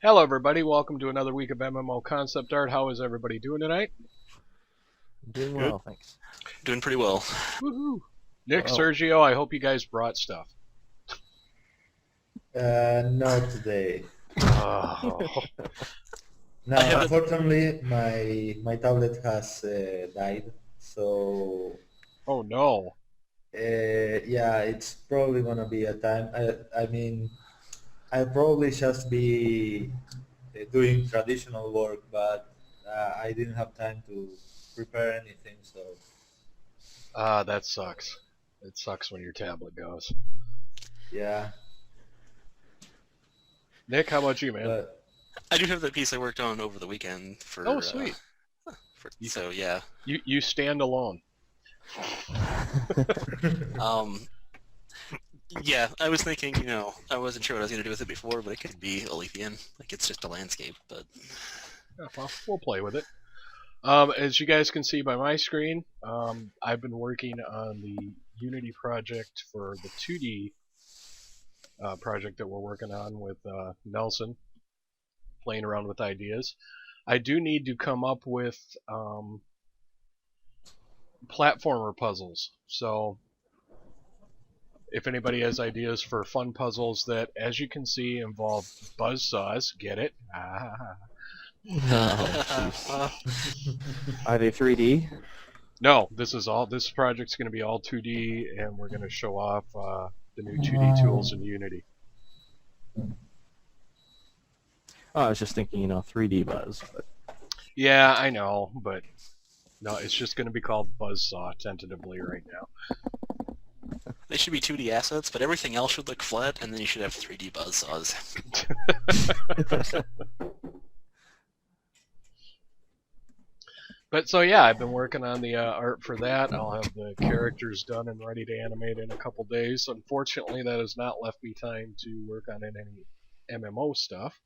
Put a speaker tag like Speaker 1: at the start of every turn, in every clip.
Speaker 1: Hello, everybody. Welcome to another week of MMO Concept Art. How is everybody doing tonight?
Speaker 2: Doing
Speaker 3: Good.
Speaker 2: well, thanks.
Speaker 3: Doing pretty well.
Speaker 1: Woohoo! Nick,
Speaker 2: Oh.
Speaker 1: Sergio, I hope you guys brought stuff.
Speaker 4: Not today.
Speaker 1: Oh,
Speaker 4: No,
Speaker 3: I have
Speaker 4: unfortunately, my tablet has died. So
Speaker 1: oh no.
Speaker 4: yeah, it's probably gonna be a time. I mean, I'll probably just be doing traditional work, but I didn't have time to prepare anything. So
Speaker 1: That sucks. It sucks when your tablet goes.
Speaker 4: yeah,
Speaker 1: Nick, how about you, man?
Speaker 4: but
Speaker 3: I do have that piece I worked on over the weekend for.
Speaker 1: Oh, sweet.
Speaker 3: So yeah.
Speaker 1: You stand alone.
Speaker 3: Um. Yeah, I was thinking, I wasn't sure what I was gonna do with it before, but it could be Elysian. Like it's just a landscape, but
Speaker 1: Yeah, well, we'll play with it. As you guys can see by my screen, I've been working on the Unity project for the 2D project that we're working on with Nelson, playing around with ideas. I do need to come up with platformer puzzles. So if anybody has ideas for fun puzzles that, as you can see, involve buzzsaws, get it?
Speaker 2: Oh, are they 3D?
Speaker 1: No, this project's going to be all 2D, and we're going to show off the new 2D tools in Unity.
Speaker 2: Oh, I was just thinking, 3D Buzz. But...
Speaker 1: Yeah, I know, but no, it's just going to be called Buzzsaw tentatively right now.
Speaker 3: they should be 2D assets, but everything else should look flat, and then you should have 3D buzzsaws.
Speaker 1: But so yeah, I've been working on the art for that. I'll have the characters done and ready to animate in a couple days. Unfortunately, that has not left me time to work on any MMO stuff.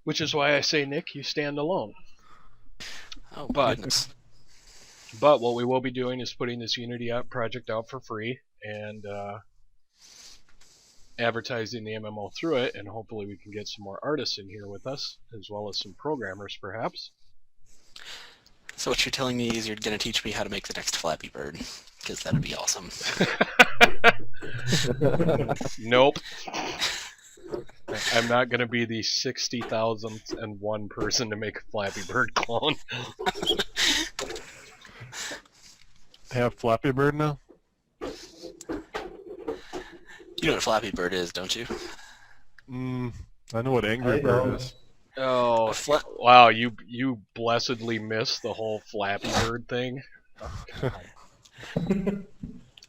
Speaker 1: Which is why I say, Nick, you stand alone.
Speaker 3: Oh
Speaker 1: But-
Speaker 3: goodness.
Speaker 1: But what we will be doing is putting this Unity project out for free and advertising the MMO through it, and hopefully we can get some more artists in here with us, as well as some programmers, perhaps.
Speaker 3: So what you're telling me is you're gonna teach me how to make the next Flappy Bird, because that'd be awesome.
Speaker 1: Nope. I'm not going to be the 60,001 person to make a Flappy Bird clone.
Speaker 5: They have Flappy Bird now?
Speaker 3: You know what Flappy Bird is, don't you?
Speaker 5: I know what Angry
Speaker 4: I
Speaker 5: Bird
Speaker 4: don't.
Speaker 5: is.
Speaker 1: Oh,
Speaker 3: Fla-
Speaker 1: wow, you blessedly missed the whole Flappy Bird thing.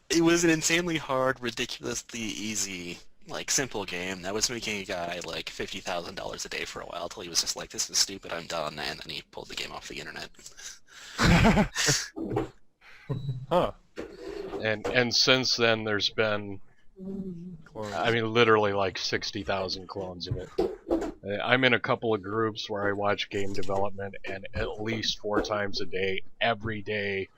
Speaker 3: It was an insanely hard, ridiculously easy, simple game that was making a guy like $50,000 a day for a while till he was just like, "This is stupid, I'm done," and then he pulled the game off the internet.
Speaker 5: Huh.
Speaker 1: And since then, there's been, I mean, literally like 60,000 clones of it. I'm in a couple of groups where I watch game development, and at least 4 times a day, every day,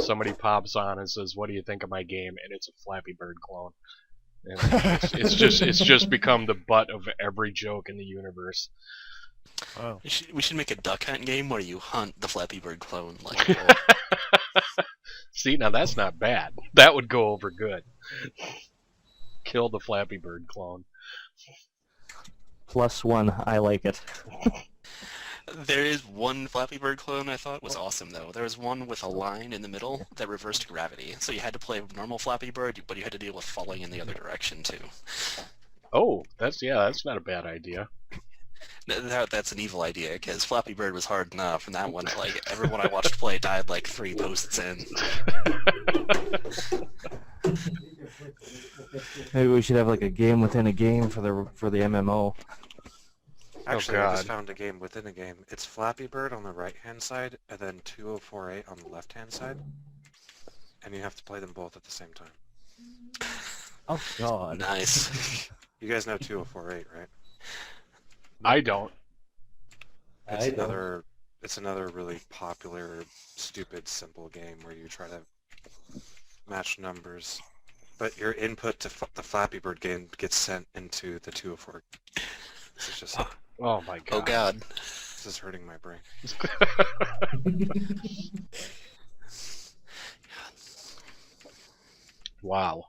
Speaker 1: somebody pops on and says, "What do you think of my game?" And it's a Flappy Bird clone. And it's just become the butt of every joke in the universe.
Speaker 5: Wow.
Speaker 3: We should make a duck hunt game where you hunt the Flappy Bird clone.
Speaker 1: See, now that's not bad. That would go over good. Kill the Flappy Bird clone.
Speaker 2: +1, I like it.
Speaker 3: There is one Flappy Bird clone I thought was awesome, though. There was one with a line in the middle that reversed gravity. So you had to play normal Flappy Bird, but you had to deal with falling in the other direction, too.
Speaker 1: Oh, that's not a bad idea.
Speaker 3: That's an evil idea, because Flappy Bird was hard enough, and that one, everyone I watched play died 3 posts in.
Speaker 2: Maybe we should have a game within a game for the MMO.
Speaker 6: Actually, I just
Speaker 1: God.
Speaker 6: found a game within a game. It's Flappy Bird on the right-hand side, and then 2048 on the left-hand side. And you have to play them both at the same time.
Speaker 2: Oh God.
Speaker 3: Nice.
Speaker 6: You guys know 2048, right?
Speaker 1: I don't.
Speaker 6: It's
Speaker 4: I don't.
Speaker 6: another really popular, stupid, simple game where you try to match numbers. But your input to the Flappy Bird game gets sent into the 204 This is just
Speaker 1: Oh my
Speaker 3: Oh
Speaker 1: god.
Speaker 3: god.
Speaker 6: this is hurting my brain.
Speaker 1: Wow.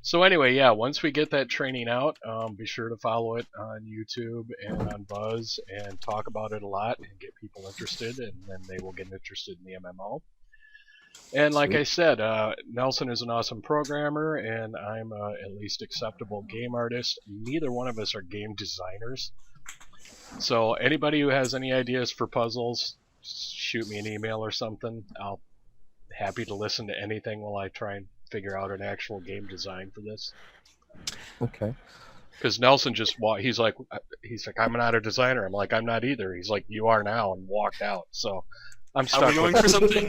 Speaker 1: So anyway, yeah, once we get that training out, be sure to follow it on YouTube and on Buzz and talk about it a lot and get people interested, and then they will get interested in the MMO. And like I said, Nelson is an awesome programmer, and I'm at least acceptable game artist. Neither one of us are game designers. So anybody who has any ideas for puzzles, shoot me an email or something. I'll happy to listen to anything while I try and figure out an actual game design for this.
Speaker 2: Okay.
Speaker 1: Because Nelson he's like I'm not a designer. I'm like I'm not either. He's like you are now, and walked out. So I'm
Speaker 3: Are
Speaker 1: stuck
Speaker 3: we going
Speaker 1: with
Speaker 3: for
Speaker 1: it.
Speaker 3: something?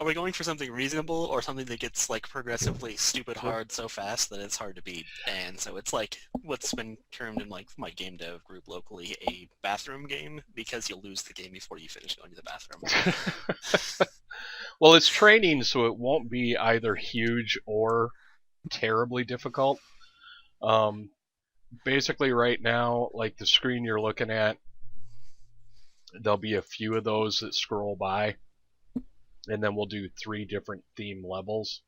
Speaker 3: Are we going for something reasonable, or something that gets like progressively stupid hard so fast that it's hard to beat? And so it's like what's been termed in like my game dev group locally a bathroom game, because you'll lose the game before you finish going to the bathroom.
Speaker 1: Well, it's training, so it won't be either huge or terribly difficult. Basically, right now, like the screen you're looking at, there'll be a few of those that scroll by, and then we'll do 3 different theme levels.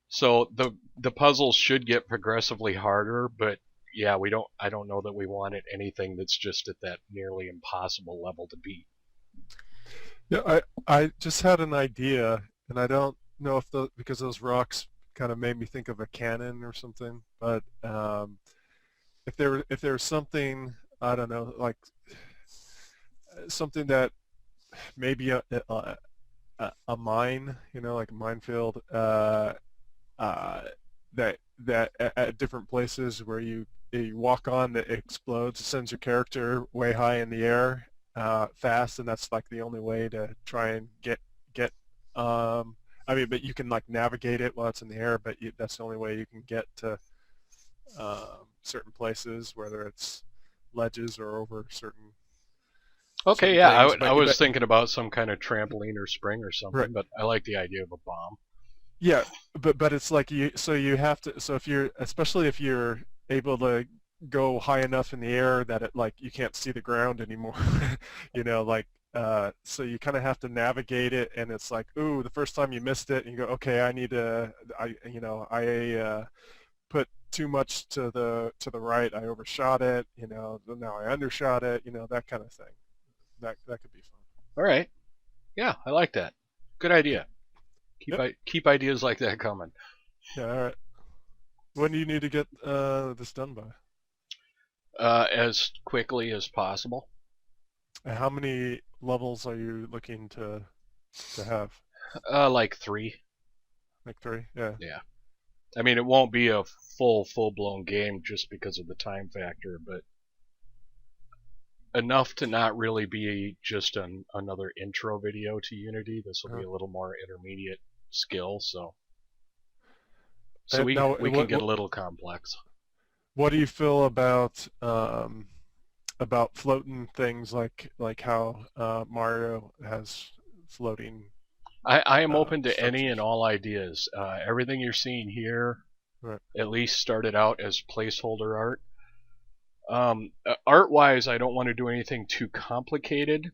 Speaker 1: So the puzzles should get progressively harder, but yeah, I don't know that we wanted anything that's just at that nearly impossible level to beat.
Speaker 5: Yeah, I just had an idea, and I don't know if because those rocks kind of made me think of a cannon or something. But if there was something, I don't know, like something that maybe a mine, like a minefield, that at different places where you walk on that explodes, sends your character way high in the air fast, and that's like the only way to try and get. I mean, but you can like navigate it while it's in the air, but that's the only way you can get to certain places, whether it's ledges or over certain.
Speaker 1: Okay,
Speaker 5: certain
Speaker 1: yeah,
Speaker 5: things.
Speaker 1: I was thinking about some kind of trampoline or spring or something,
Speaker 5: Right.
Speaker 1: but I like the idea of a bomb.
Speaker 5: Yeah, but it's like you have to, so if you're, especially if you're able to go high enough in the air that it like you can't see the ground anymore, like so you kind of have to navigate it, and it's like, ooh, the first time you missed it and you go, okay, I put too much to the right, I overshot it, now I undershot it, that kind of thing. That could be fun.
Speaker 1: All right, yeah, I like that. Good idea.
Speaker 5: Yep.
Speaker 1: Keep ideas like that coming.
Speaker 5: Yeah, all right. When do you need to get this done by?
Speaker 1: As quickly as possible.
Speaker 5: And how many levels are you looking to have?
Speaker 1: Like 3.
Speaker 5: Like 3? Yeah.
Speaker 1: Yeah. I mean, it won't be a full-blown game just because of the time factor, but enough to not really be just another intro video to Unity. This will be a little more intermediate skill, so we can get a little complex.
Speaker 5: What do you feel about floating things like how Mario has floating?
Speaker 1: I am open to any
Speaker 5: structures?
Speaker 1: and all ideas. Everything you're seeing here
Speaker 5: Right.
Speaker 1: at least started out as placeholder art. Art-wise, I don't want to do anything too complicated.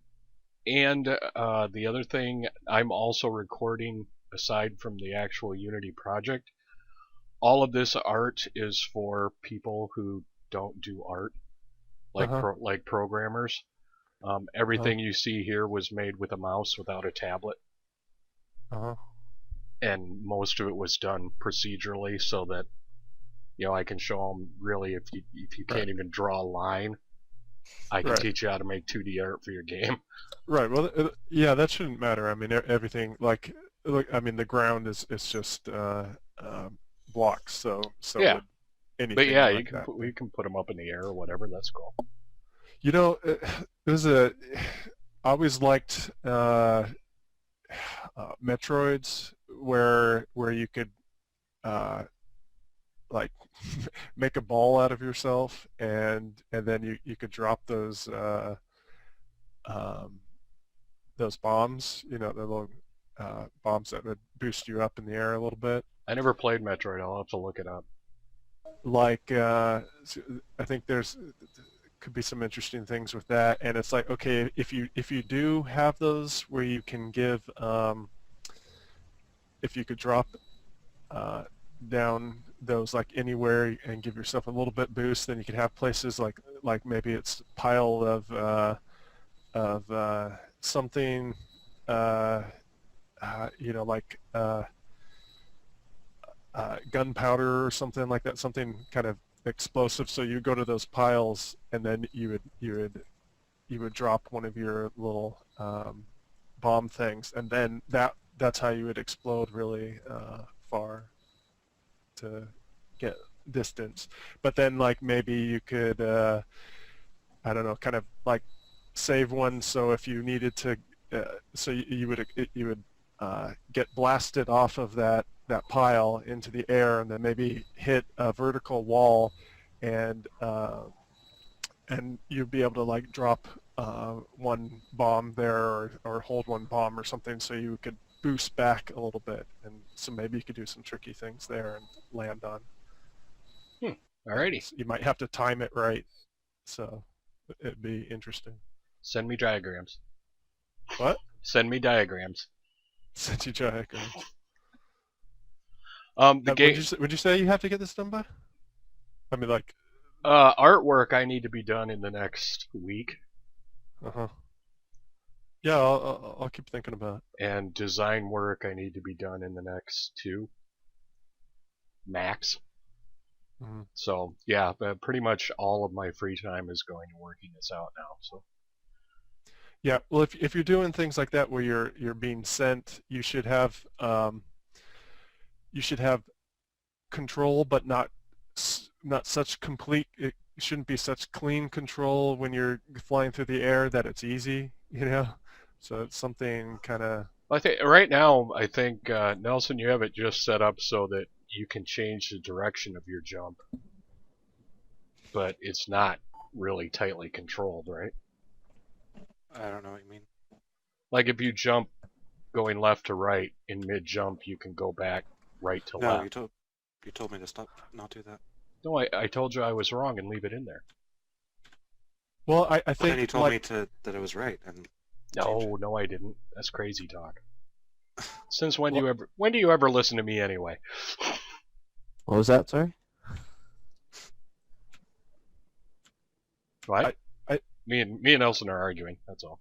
Speaker 1: And the other thing, I'm also recording, aside from the actual Unity project, all of this art is for people who don't do art, like like programmers. Everything you see here was made with a mouse without a tablet. And most of it was done procedurally so that I can show them really if you can't even draw a line, I can teach you how to make 2D art for your game.
Speaker 5: Right. Well, yeah, that shouldn't matter. I mean, everything I mean, the ground is just blocks. So
Speaker 1: yeah.
Speaker 5: Anything
Speaker 1: but yeah,
Speaker 5: like
Speaker 1: we can put them up in the air or whatever. That's cool.
Speaker 5: I always liked Metroids where you could like make a ball out of yourself, and then you could drop those bombs, the little bombs that would boost you up in the air a little bit.
Speaker 1: I never played Metroid. I'll have to look it up.
Speaker 5: like I think there's could be some interesting things with that, and it's like, okay, if you do have those where you can give if you could drop down those like anywhere and give yourself a little bit boost, then you could have places like maybe it's a pile of something like gunpowder or something like that, something kind of explosive. So you go to those piles, and then you would drop one of your little bomb things, and then that's how you would explode really far to get distance. But then like maybe you could I don't know, kind of like save one, so if you needed to so you would get blasted off of that pile into the air, and then maybe hit a vertical wall, and you'd be able to like drop one bomb there, or hold one bomb or something, so you could boost back a little bit, and so maybe you could do some tricky things there and land on.
Speaker 1: Alrighty.
Speaker 5: You might have to time it right, so it'd be interesting.
Speaker 1: Send me diagrams.
Speaker 5: What?
Speaker 1: Send me diagrams.
Speaker 5: Send you diagrams.
Speaker 1: The game.
Speaker 5: Would you say you have to get this done by? I mean, like.
Speaker 1: Artwork I need to be done in the next week.
Speaker 5: Yeah, I'll keep thinking about it.
Speaker 1: And design work I need to be done in the next 2. Max.
Speaker 5: Mm-hmm.
Speaker 1: So yeah, but pretty much all of my free time is going to working this out now. So.
Speaker 5: Yeah, well, if you're doing things like that where you're being sent, you should have control, but not such complete. It shouldn't be such clean control when you're flying through the air that it's easy, So it's something kind of.
Speaker 1: I think right now, Nelson, you have it just set up so that you can change the direction of your jump, but it's not really tightly controlled, right?
Speaker 6: I don't know what you mean.
Speaker 1: Like if you jump going left to right in mid-jump, you can go back right to left.
Speaker 6: No, you told me to stop, not do that.
Speaker 1: No, I told you I was wrong and leave it in there.
Speaker 5: Well, I think.
Speaker 6: And you told me that it was right, and.
Speaker 1: No, I didn't. That's crazy talk. Since when do you ever listen to me anyway?
Speaker 2: What was that? Sorry.
Speaker 1: What? Me and Nelson are arguing. That's all.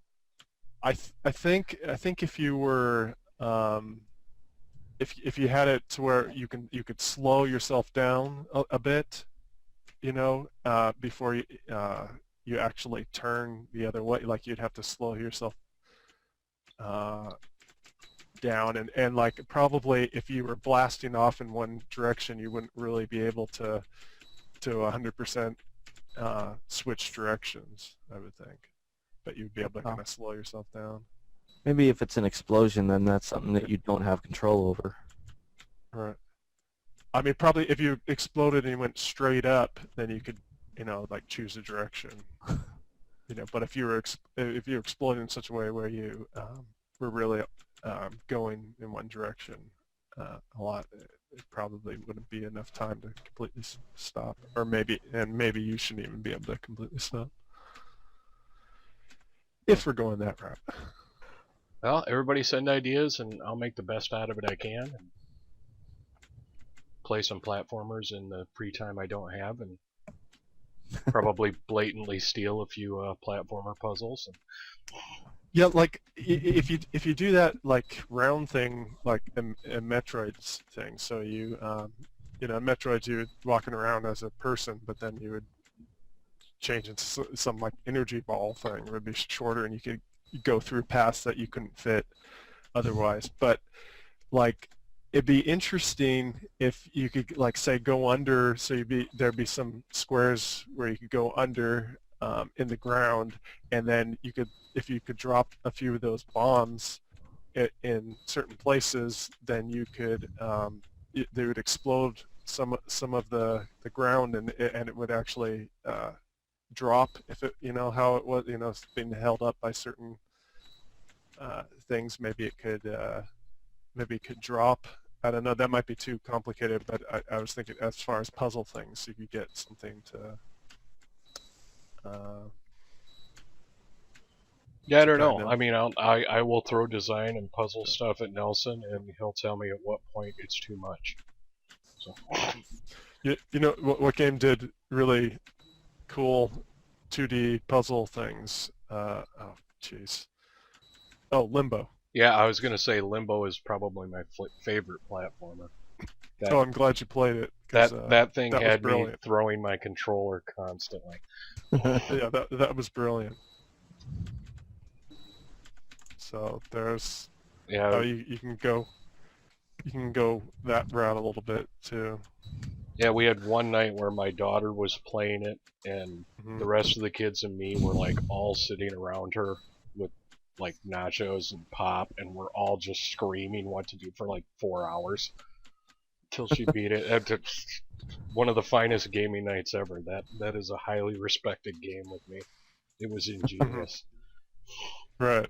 Speaker 5: I think if you were if you had it to where you could slow yourself down a bit, before you actually turn the other way, like you'd have to slow yourself down, and like probably if you were blasting off in one direction, you wouldn't really be able to 100% switch directions, I would think, but you'd be able to kind of slow yourself down.
Speaker 2: Maybe if it's an explosion, then that's something that you don't have control over.
Speaker 5: Right. I mean, probably if you exploded and you went straight up, then you could, like choose a direction. But if you're exploding in such a way where you were really going in one direction a lot, it probably wouldn't be enough time to completely stop, or maybe you shouldn't even be able to completely stop if we're going that route.
Speaker 1: Well, everybody send ideas, and I'll make the best out of it I can, and play some platformers in the free time I don't have, and probably blatantly steal a few platformer puzzles.
Speaker 5: Yeah, like if you do that like round thing, like a Metroid's thing. So you Metroid, you're walking around as a person, but then you would change into some like energy ball thing. It would be shorter, and you could go through paths that you couldn't fit otherwise. But like it'd be interesting if you could like say go under. So there'd be some squares where you could go under in the ground, and then if you could drop a few of those bombs in certain places, then you could they would explode some of the ground, and it would actually drop if it how it was it's being held up by certain things. Maybe it could drop I don't know. That might be too complicated, but I was thinking as far as puzzle things, you could get something to.
Speaker 1: Yeah, I don't
Speaker 5: kind
Speaker 1: know.
Speaker 5: of-
Speaker 1: I mean, I will throw design and puzzle stuff at Nelson, and he'll tell me at what point it's too much. So.
Speaker 5: You know what game did really cool 2D puzzle things? Oh, jeez. Oh, Limbo.
Speaker 1: Yeah, I was gonna say Limbo is probably my favorite platformer.
Speaker 5: Oh, I'm glad you played it.
Speaker 1: That thing
Speaker 5: that was
Speaker 1: had me
Speaker 5: brilliant.
Speaker 1: throwing my controller constantly.
Speaker 5: Yeah, that was brilliant. So there's
Speaker 1: Yeah,
Speaker 5: you can go that route a little bit too.
Speaker 1: yeah. We had one night where my daughter was playing it, and
Speaker 5: Mhm.
Speaker 1: the rest of the kids and me were like all sitting around her with like nachos and pop, and we're all just screaming what to do for like 4 hours till she beat it. That's one of the finest gaming nights ever. That is a highly respected game with me. It was ingenious.
Speaker 5: Right.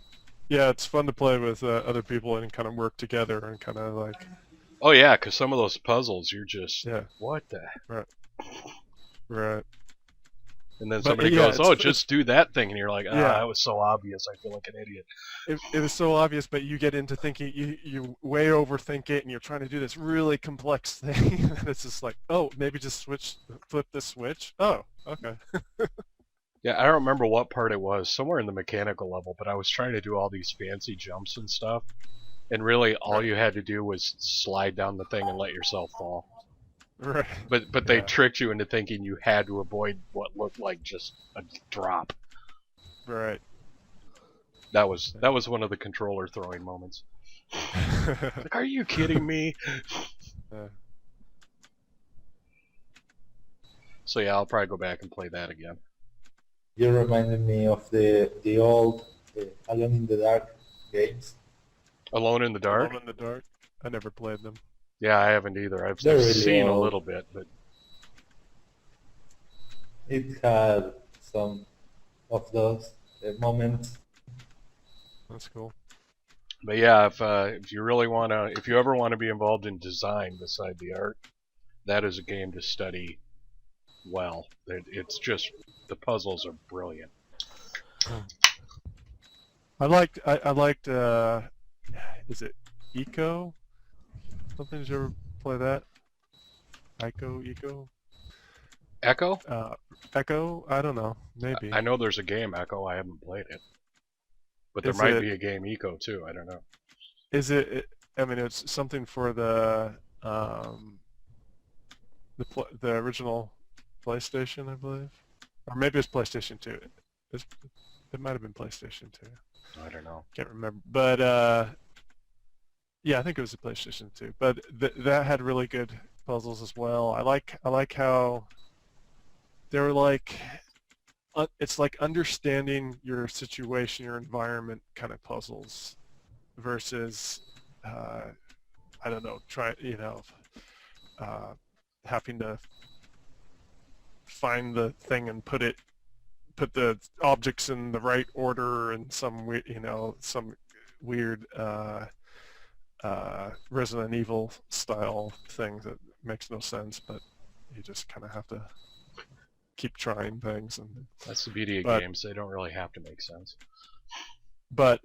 Speaker 5: Yeah, it's fun to play with other people and kind of work together and kind of like.
Speaker 1: Oh yeah, because some of those puzzles, you're just
Speaker 5: Yeah.
Speaker 1: what the.
Speaker 5: Right.
Speaker 1: And then
Speaker 5: But,
Speaker 1: somebody
Speaker 5: yeah,
Speaker 1: goes, "Oh, just do that thing," and you're like, "Ah,
Speaker 5: Yeah.
Speaker 1: that was so obvious. I feel like an idiot."
Speaker 5: It was so obvious, but you get into thinking, you way overthink it, and you're trying to do this really complex thing. And it's just like, oh, maybe just flip this switch. Oh, okay.
Speaker 1: Yeah, I don't remember what part it was, somewhere in the mechanical level, but I was trying to do all these fancy jumps and stuff, and really all you had to do was slide down the thing and let yourself fall.
Speaker 5: Right.
Speaker 1: But they tricked you into thinking you had to avoid what looked like just a drop.
Speaker 5: Right.
Speaker 1: That was one of the controller throwing moments. Like, are you kidding me?
Speaker 5: Yeah.
Speaker 1: So yeah, I'll probably go back and play that again.
Speaker 4: You reminded me of the old Alone in the Dark games.
Speaker 1: Alone in the Dark?
Speaker 5: Alone in the Dark. I never played them.
Speaker 1: Yeah, I haven't either. I've
Speaker 4: They're really
Speaker 1: seen a
Speaker 4: old.
Speaker 1: little bit, but
Speaker 4: It had some of those moments.
Speaker 5: That's cool.
Speaker 1: But yeah, if you really wanna, if you ever want to be involved in design beside the art, that is a game to study well. It's just the puzzles are brilliant.
Speaker 5: I liked is it Eco? Something, did you ever play that? Echo?
Speaker 1: Echo?
Speaker 5: Echo? I don't know. Maybe.
Speaker 1: I know there's a game Echo. I haven't played it, but there
Speaker 5: Is
Speaker 1: might
Speaker 5: it-
Speaker 1: be a game Eco too. I don't know.
Speaker 5: Is it? I mean, it's something for the original PlayStation, I believe, or maybe it's PlayStation 2. It might have been PlayStation 2.
Speaker 1: I don't know.
Speaker 5: Can't remember, but yeah, I think it was a PlayStation 2. But that had really good puzzles as well. I like how they were like, it's like understanding your situation, your environment kind of puzzles, versus I don't know, having to find the thing and put the objects in the right order and some weird Resident Evil style thing that makes no sense, but you just kind of have to keep trying things. And
Speaker 1: That's the beauty of games. They don't really have to make sense.
Speaker 5: But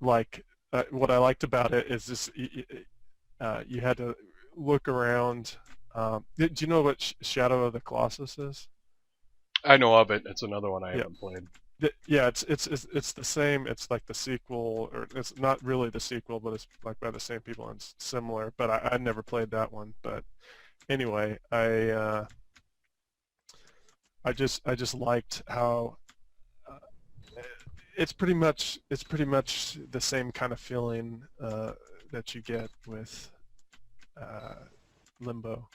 Speaker 5: like what I liked about it is this: you had to look around. Do you know what Shadow of the Colossus is?
Speaker 1: I know of it. It's another one I haven't played.
Speaker 5: Yeah, it's the same. It's like the sequel, or it's not really the sequel, but it's like by the same people and it's similar. But I never played that one. But anyway, I just liked how it's pretty much the same kind of feeling that you get with Limbo,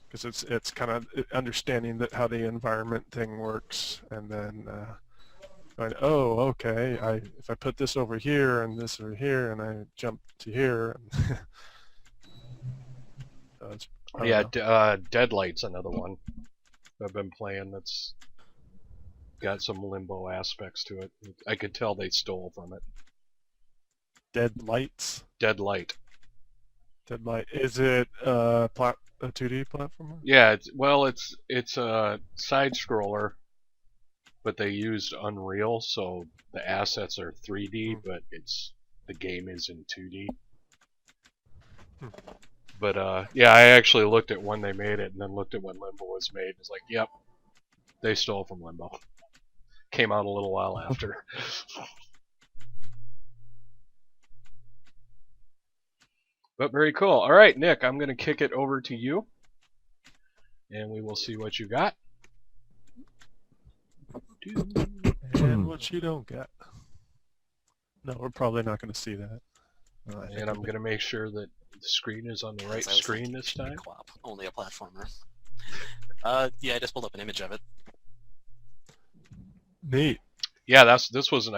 Speaker 5: because it's kind of understanding that how the environment thing works, and then going, oh, okay, if I put this over here and this over here and I jump to here, and
Speaker 1: Deadlight's another one I've been playing that's got some Limbo aspects to it. I could tell they stole from it.
Speaker 5: Dead Lights.
Speaker 1: Deadlight.
Speaker 5: Dead Light. Is it a 2D platformer?
Speaker 1: Yeah, it's a side scroller, but they used Unreal, so the assets are 3D, but the game is in 2D. But yeah, I actually looked at when they made it, and then looked at when Limbo was made. It's like, yep, they stole from Limbo. Came out a little while after. But very cool. All right, Nick, I'm gonna kick it over to you, and we will see what you got.
Speaker 5: And what you don't get. No, we're probably not going to see that.
Speaker 1: And I'm gonna make sure that the screen is on the right screen this time.
Speaker 3: Co-op, only a platformer. Yeah, I just pulled up an image of it.
Speaker 5: Neat.
Speaker 1: Yeah, I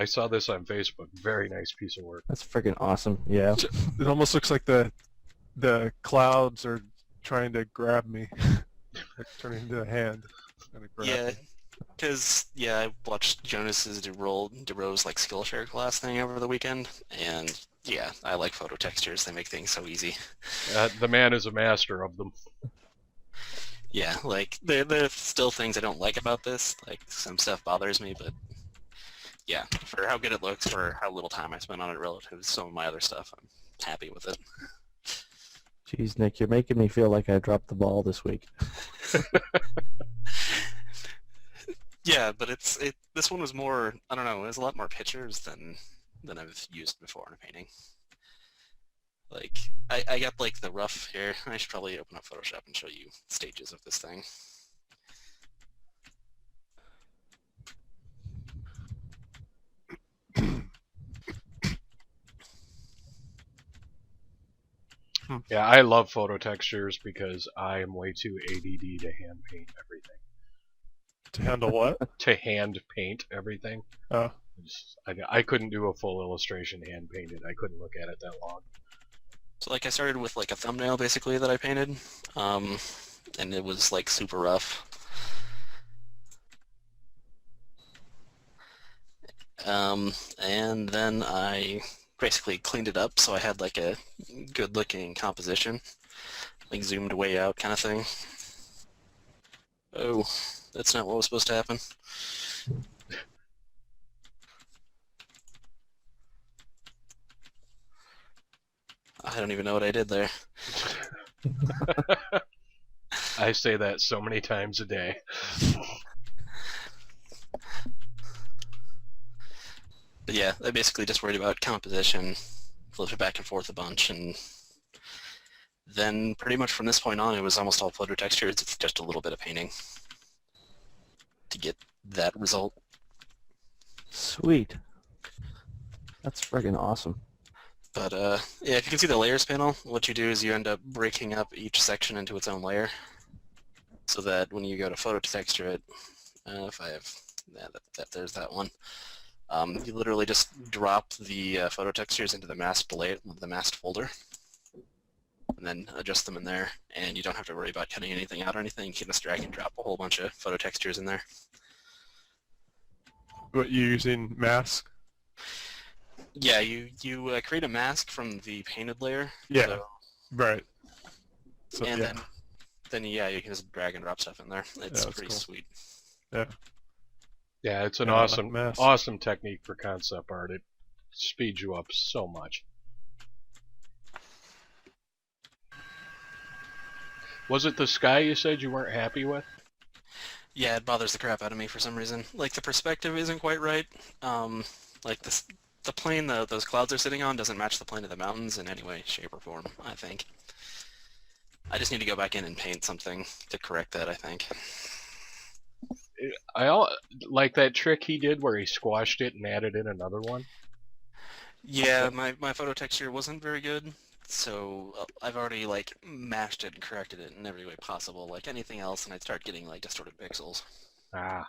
Speaker 1: saw this on Facebook. Very nice piece of work.
Speaker 2: That's freaking awesome. Yeah.
Speaker 5: It almost looks like the clouds are trying to grab me, like turning into a hand. Trying to grab
Speaker 3: Yeah,
Speaker 5: me.
Speaker 3: because I watched Jonas's DeRose like Skillshare class thing over the weekend, and yeah, I like photo textures. They make things so easy.
Speaker 1: The man is a master of them.
Speaker 3: Yeah, like there's still things I don't like about this. Like some stuff bothers me, but yeah, for how good it looks, for how little time I spent on it relative to some of my other stuff, I'm happy with it.
Speaker 2: Jeez, Nick, you're making me feel like I dropped the ball this week.
Speaker 3: Yeah, but this one was more, I don't know, it has a lot more pictures than I've used before in a painting. Like, I got like the rough here. I should probably open up Photoshop and show you stages of this thing.
Speaker 1: Yeah, I love photo textures because I am way too ADD to hand paint everything.
Speaker 5: To handle what?
Speaker 1: To hand paint everything.
Speaker 5: Oh.
Speaker 1: I couldn't do a full illustration hand painted. I couldn't look at it that long.
Speaker 3: So like I started with like a thumbnail basically that I painted, and it was like super rough. And then I basically cleaned it up so I had like a good looking composition, like zoomed way out kind of thing. Oh, that's not what was supposed to happen. I don't even know what I did there.
Speaker 1: I say that so many times a day.
Speaker 3: But yeah, I basically just worried about composition, flipped it back and forth a bunch, and then pretty much from this point on it was almost all photo textures. It's just a little bit of painting to get that result.
Speaker 2: Sweet. That's friggin' awesome.
Speaker 3: But yeah, if you can see the layers panel, what you do is you end up breaking up each section into its own layer, so that when you go to photo texture it, if I have, yeah, there's that one. You literally just drop the photo textures into the masked folder, and then adjust them in there, and you don't have to worry about cutting anything out or anything. You can just drag and drop a whole bunch of photo textures in there.
Speaker 5: What, you using mask?
Speaker 3: Yeah, you create a mask from the painted layer.
Speaker 5: Yeah,
Speaker 3: so,
Speaker 5: right. So,
Speaker 3: and
Speaker 5: yeah.
Speaker 3: then yeah, you can just drag and drop stuff in there. It's pretty
Speaker 5: cool.
Speaker 3: sweet.
Speaker 5: Yeah.
Speaker 1: Yeah, it's an
Speaker 5: Yeah, I like masks.
Speaker 1: awesome technique for concept art. It speeds you up so much. Was it the sky you said you weren't happy with?
Speaker 3: Yeah, it bothers the crap out of me for some reason. Like the perspective isn't quite right. Like the plane those clouds are sitting on doesn't match the plane of the mountains in any way, shape, or form, I think. I just need to go back in and paint something to correct that, I think.
Speaker 1: I like that trick he did where he squashed it and added in another one.
Speaker 3: Yeah, my photo texture wasn't very good, so I've already like mashed it and corrected it in every way possible, like anything else, and I'd start getting like distorted pixels.
Speaker 1: Ah.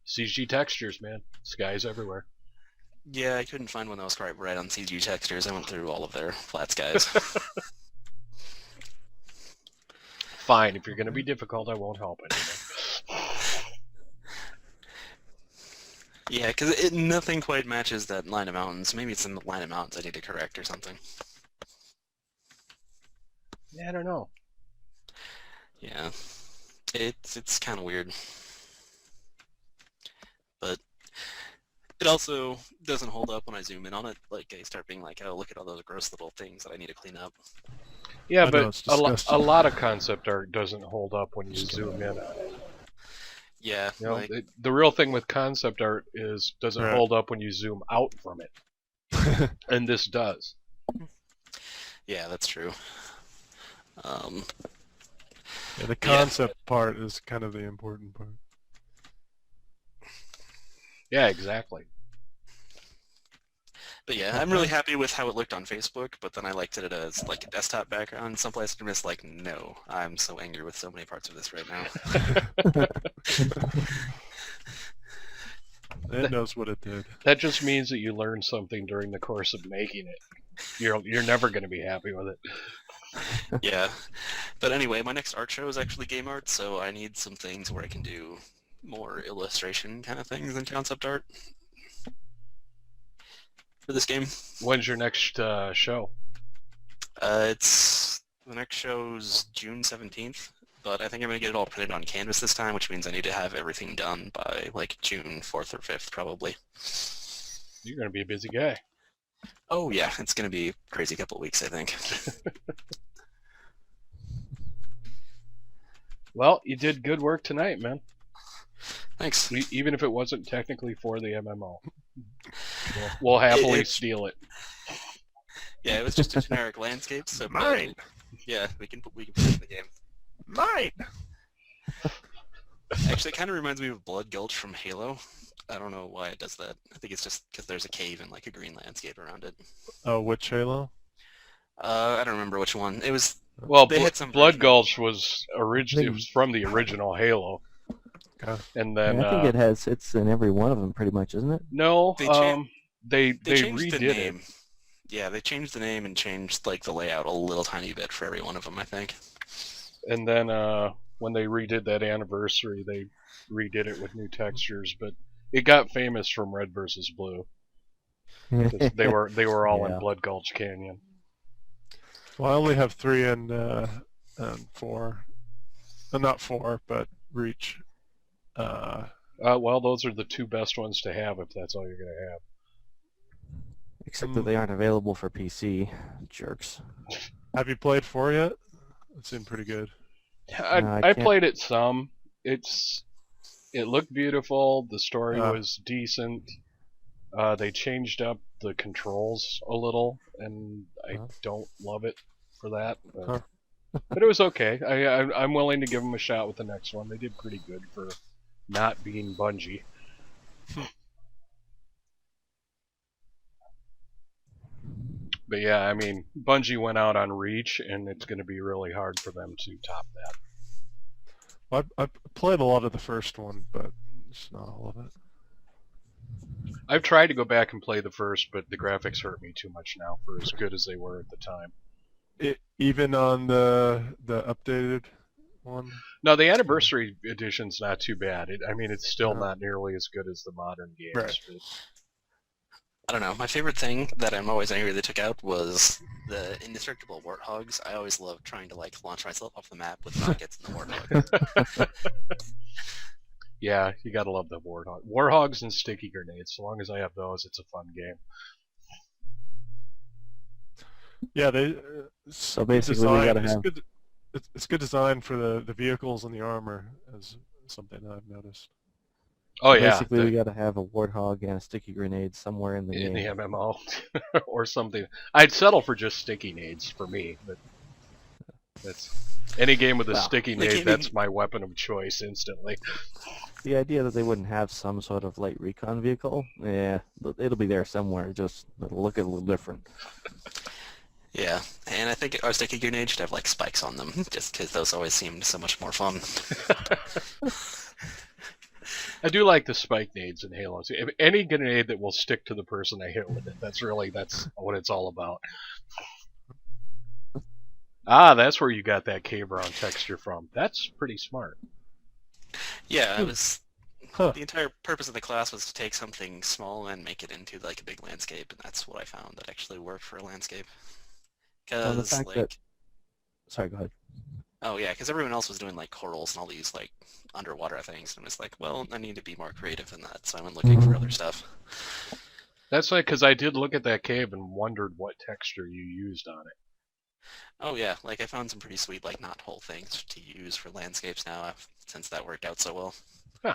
Speaker 1: CG textures, man. Skies everywhere.
Speaker 3: Yeah, I couldn't find one that was quite right on CG textures. I went through all of their flat skies.
Speaker 1: Fine, if you're going to be difficult, I won't help anymore.
Speaker 3: Yeah, because nothing quite matches that line of mountains. Maybe it's in the line of mountains I need to correct or something.
Speaker 1: I don't know.
Speaker 3: Yeah, it's kind of weird, but it also doesn't hold up when I zoom in on it. Like I start being like, oh, look at all those gross little things that I need to clean up.
Speaker 1: Yeah,
Speaker 5: I know,
Speaker 1: but
Speaker 5: it's
Speaker 1: a
Speaker 5: disgusting.
Speaker 1: lot of concept art doesn't hold up when you zoom in on it.
Speaker 3: Yeah,
Speaker 1: You know,
Speaker 3: like
Speaker 1: the real thing with concept art is does it
Speaker 5: Right.
Speaker 1: hold up when you zoom out from it, and this does.
Speaker 3: yeah, that's true.
Speaker 5: Yeah, the concept part is kind of the important part.
Speaker 1: Yeah, exactly.
Speaker 3: But yeah, I'm really happy with how it looked on Facebook, but then I liked it as like a desktop background. Someplace I'm just like, no, I'm so angry with so many parts of this right now.
Speaker 5: It knows what it did.
Speaker 1: That just means that you learned something during the course of making it. You're never going to be happy with it.
Speaker 3: Yeah. But anyway, my next art show is actually game art, so I need some things where I can do more illustration kind of things than concept art for this game.
Speaker 1: When's your next show?
Speaker 3: It's the next show's June 17th, but I think I'm going to get it all printed on canvas this time, which means I need to have everything done by like June 4th or 5th probably.
Speaker 1: You're going to be a busy guy.
Speaker 3: Oh yeah, it's going to be a crazy couple of weeks, I think.
Speaker 1: Well, you did good work tonight, man.
Speaker 3: Thanks.
Speaker 1: Even if it wasn't technically for the MMO. We'll happily steal it.
Speaker 3: Yeah, it was just a generic landscape, so
Speaker 5: Mine!
Speaker 3: yeah, we can put it in the game.
Speaker 5: Mine!
Speaker 3: Actually, it kind of reminds me of Blood Gulch from Halo. I don't know why it does that. I think it's just because there's a cave and like a green landscape around it.
Speaker 5: Oh, which Halo?
Speaker 3: I don't remember which one. It was.
Speaker 1: Well,
Speaker 3: They had some
Speaker 1: Blood
Speaker 3: version of-
Speaker 1: Gulch was from the original Halo.
Speaker 5: Okay.
Speaker 1: And
Speaker 2: Yeah,
Speaker 1: then
Speaker 2: I think it's in every one of them, pretty much, isn't it?
Speaker 1: no,
Speaker 3: They
Speaker 1: they
Speaker 3: changed
Speaker 1: redid
Speaker 3: the
Speaker 1: it.
Speaker 3: name. Yeah, they changed the name and changed like the layout a little tiny bit for every one of them, I think.
Speaker 1: And then when they redid that anniversary, they redid it with new textures, but it got famous from Red versus Blue. 'Cause they were all in
Speaker 2: Yeah.
Speaker 1: Blood Gulch Canyon.
Speaker 5: Well, I only have 3 and 4. Not 4, but Reach.
Speaker 1: Well, those are the two best ones to have if that's all you're gonna have.
Speaker 2: Except that they aren't available for PC. Jerks.
Speaker 5: Have you played 4 yet? It seemed pretty good.
Speaker 1: I
Speaker 2: No, I can't-
Speaker 1: played it some. It looked beautiful. The story
Speaker 5: Uh.
Speaker 1: was decent. They changed up the controls a little, and I don't love it for that. But, but it was okay. I'm willing to give them a shot with the next one. They did pretty good for not being Bungie. But yeah, I mean, Bungie went out on Reach, and it's going to be really hard for them to top that.
Speaker 5: Well, I played a lot of the first one, but it's not all of it.
Speaker 1: I've tried to go back and play the first, but the graphics hurt me too much now for as good as they were at the time.
Speaker 5: Even on the updated one?
Speaker 1: No, the Anniversary Edition's not too bad. I mean, it's still not nearly as good as the modern games.
Speaker 5: Right.
Speaker 1: But
Speaker 3: I don't know. My favorite thing that I'm always angry they took out was the indestructible warthogs. I always loved trying to like launch myself off the map with rockets and the warthogs.
Speaker 1: yeah, you gotta love the Warthog. Warthogs and sticky grenades. So long as I have those, it's a fun game.
Speaker 5: Yeah, they.
Speaker 2: So basically, we gotta have.
Speaker 5: It's good design for the vehicles and the armor, as something that I've noticed.
Speaker 1: Oh yeah,
Speaker 2: Basically, we gotta have a warthog and a sticky grenade somewhere in the
Speaker 1: in
Speaker 2: game.
Speaker 1: the MMO or something. I'd settle for just sticky nades for me, but that's any game with a sticky nade. That's my weapon of choice instantly.
Speaker 2: The idea that they wouldn't have some sort of light recon vehicle, yeah, it'll be there somewhere. Just it'll look a little different.
Speaker 3: Yeah, and I think our sticky grenade should have like spikes on them, just because those always seemed so much more fun.
Speaker 1: I do like the spike nades in Halo. If any grenade that will stick to the person I hit with it, that's what it's all about. Ah, that's where you got that cave around texture from. That's pretty smart.
Speaker 3: Yeah, it was. The entire purpose of the class was to take something small and make it into like a big landscape, and that's what I found that actually worked for a landscape.
Speaker 2: Well, the
Speaker 3: Because
Speaker 2: fact
Speaker 3: like,
Speaker 2: that Sorry, go ahead.
Speaker 3: Oh yeah, because everyone else was doing like corals and all these like underwater things, and I was like, well, I need to be more creative than that, so I went looking for other stuff.
Speaker 1: That's like because I did look at that cave and wondered what texture you used on it.
Speaker 3: Oh yeah, like I found some pretty sweet like knot hole things to use for landscapes now, since that worked out so well.
Speaker 1: Huh,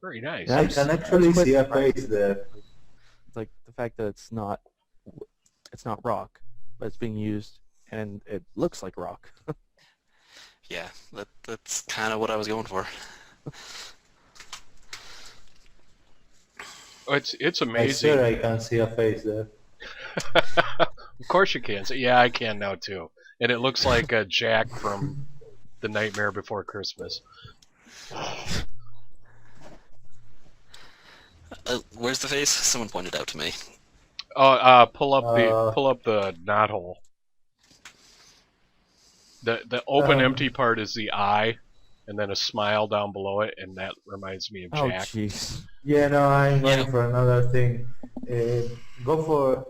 Speaker 1: very nice.
Speaker 2: Yeah,
Speaker 4: I can actually see a face there.
Speaker 2: It's like the fact that it's not rock, but it's being used and it looks like rock.
Speaker 3: Yeah, that's kind of what I was going for.
Speaker 1: It's
Speaker 4: I
Speaker 1: amazing.
Speaker 4: swear I can see a face there.
Speaker 1: Of course you can. So, yeah, I can now too. And it looks like Jack from The Nightmare Before Christmas.
Speaker 3: Where's the face? Someone pointed out to me.
Speaker 1: Oh, pull up the knot hole. The open empty part is the eye, and then a smile down below it, and that reminds me of
Speaker 2: Oh,
Speaker 1: Jack.
Speaker 2: jeez.
Speaker 4: Yeah, no, I'm going for another thing. Go for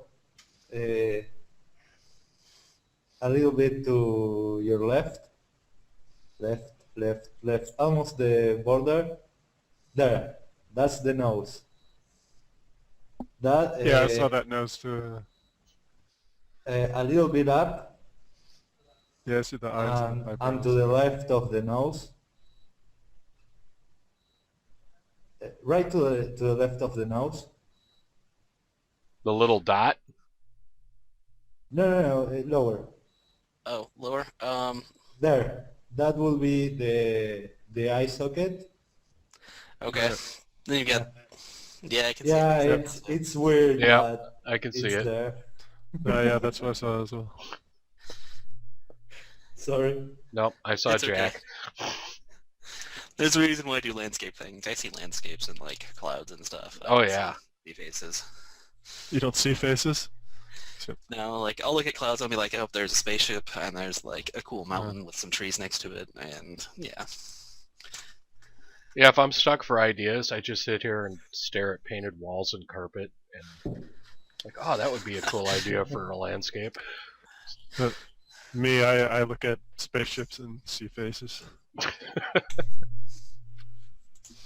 Speaker 4: a little bit to your left. Left. Almost the border. There. That's the nose. That.
Speaker 5: Yeah, I saw that nose too.
Speaker 4: A little bit up,
Speaker 5: Yeah, I see the eyes and the
Speaker 4: and
Speaker 5: eyebrows.
Speaker 4: to the left of the nose. Right to the left of the nose.
Speaker 1: The little dot.
Speaker 4: No, lower.
Speaker 3: Oh, lower.
Speaker 4: There. That will be the eye socket.
Speaker 3: Okay. Then you get. Yeah, I can
Speaker 4: Yeah,
Speaker 3: see it.
Speaker 4: it's weird,
Speaker 1: Yeah,
Speaker 4: but
Speaker 1: I can see
Speaker 4: it's
Speaker 1: it.
Speaker 4: there.
Speaker 5: Yeah, that's what I saw as well.
Speaker 4: Sorry.
Speaker 1: Nope, I saw
Speaker 3: It's okay.
Speaker 1: Jack.
Speaker 3: There's a reason why I do landscape things. I see landscapes and like clouds and stuff. I
Speaker 1: Oh,
Speaker 3: don't
Speaker 1: yeah.
Speaker 3: see faces.
Speaker 5: You don't see faces?
Speaker 3: No, like I'll look at clouds and I'll be like, oh, there's a spaceship and there's like a cool mountain with some trees next to it, and yeah.
Speaker 1: Yeah, if I'm stuck for ideas, I just sit here and stare at painted walls and carpet, and like, oh, that would be a cool idea for a landscape.
Speaker 5: Me, I look at spaceships and see faces.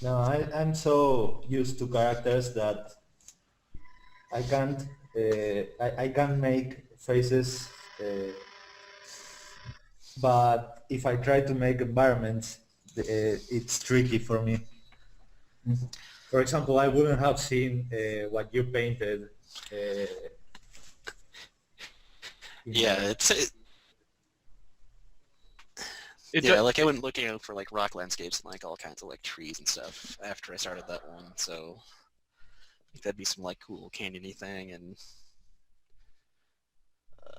Speaker 4: No, I'm so used to characters that I can't I can't make faces, but if I try to make environments, it's tricky for me. For example, I wouldn't have seen what you painted.
Speaker 3: Yeah, like I went looking out for like rock landscapes and like all kinds of like trees and stuff after I started that one, so I think that'd be some like cool canyony thing, and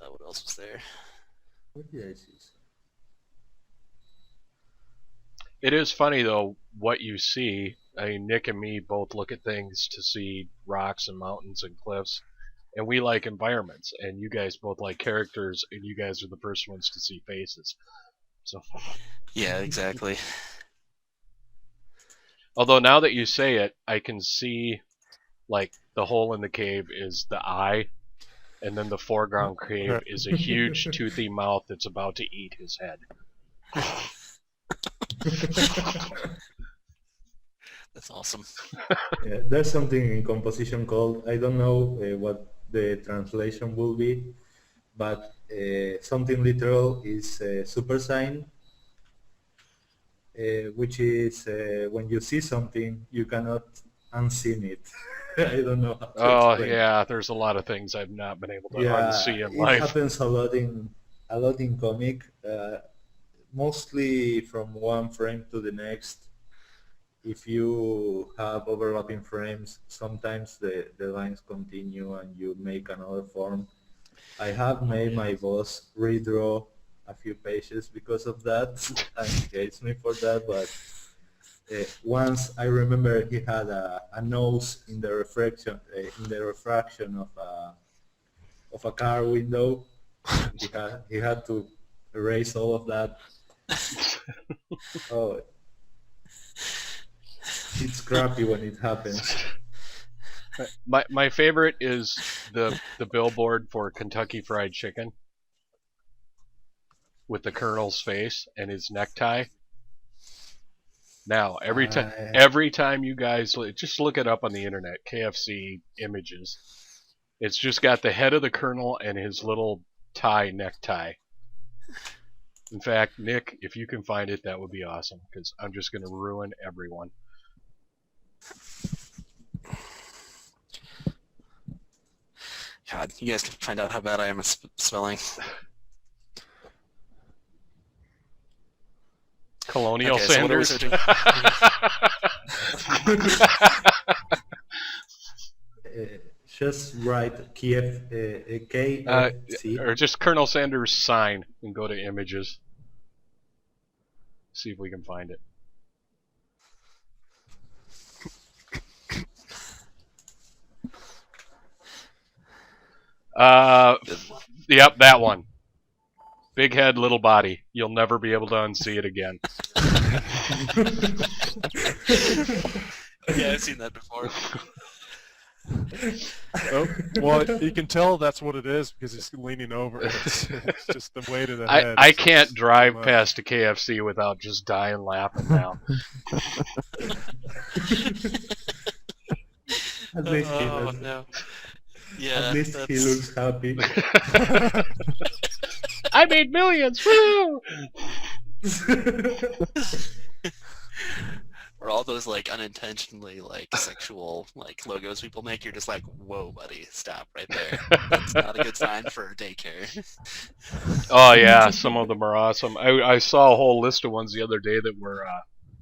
Speaker 3: what else was there?
Speaker 4: What did I see?
Speaker 1: It is funny though what you see. I mean, Nick and me both look at things to see rocks and mountains and cliffs, and we like environments. And you guys both like characters, and you guys are the first ones to see faces. So.
Speaker 3: Yeah, exactly.
Speaker 1: Although now that you say it, I can see, like, the hole in the cave is the eye, and then the foreground cave is a huge toothy mouth that's about to eat his head.
Speaker 3: That's awesome.
Speaker 4: Yeah, there's something in composition called, I don't know what the translation will be, but something literal is super sign, which is when you see something, you cannot unseen it. I don't know how to
Speaker 1: Oh
Speaker 4: explain.
Speaker 1: yeah, there's a lot of things I've not been able to
Speaker 4: Yeah,
Speaker 1: unsee in
Speaker 4: it
Speaker 1: life.
Speaker 4: happens a lot in comic, mostly from one frame to the next. If you have overlapping frames, sometimes the lines continue and you make another form. I have made my boss redraw a few pages because of that, and he hates me for that, but once I remember he had a nose in the refraction of a car window. He had to erase all of that. Oh, it's crappy when it happens.
Speaker 1: My favorite is the billboard for Kentucky Fried Chicken, with the Colonel's face and his necktie. Now, every time you guys just look it up on the internet, KFC images. It's just got the head of the Colonel and his little necktie. In fact, Nick, if you can find it, that would be awesome, because I'm just going to ruin everyone.
Speaker 3: God, you guys can find out how bad I am at spelling.
Speaker 1: Colonial
Speaker 3: Okay, so what are we
Speaker 1: Sanders.
Speaker 4: Just write Kiev, KFC.
Speaker 1: Or just Colonel Sanders sign and go to images. See if we can find it. Yep, that one. Big head, little body. You'll never be able to unsee it again.
Speaker 3: Yeah, I've seen that before.
Speaker 5: Oh, well, you can tell that's what it is because he's leaning over. It's just the weight of the head.
Speaker 1: I can't drive past a KFC without just dying laughing now.
Speaker 4: At least he
Speaker 3: Oh
Speaker 4: looks,
Speaker 3: no. Yeah.
Speaker 4: at least he looks happy.
Speaker 1: I made millions! Woo!
Speaker 3: Or all those like unintentionally like sexual like logos people make, you're just like, whoa, buddy, stop right there. That's not a good sign for daycare.
Speaker 1: Oh yeah, some of them are awesome. I saw a whole list of ones the other day that were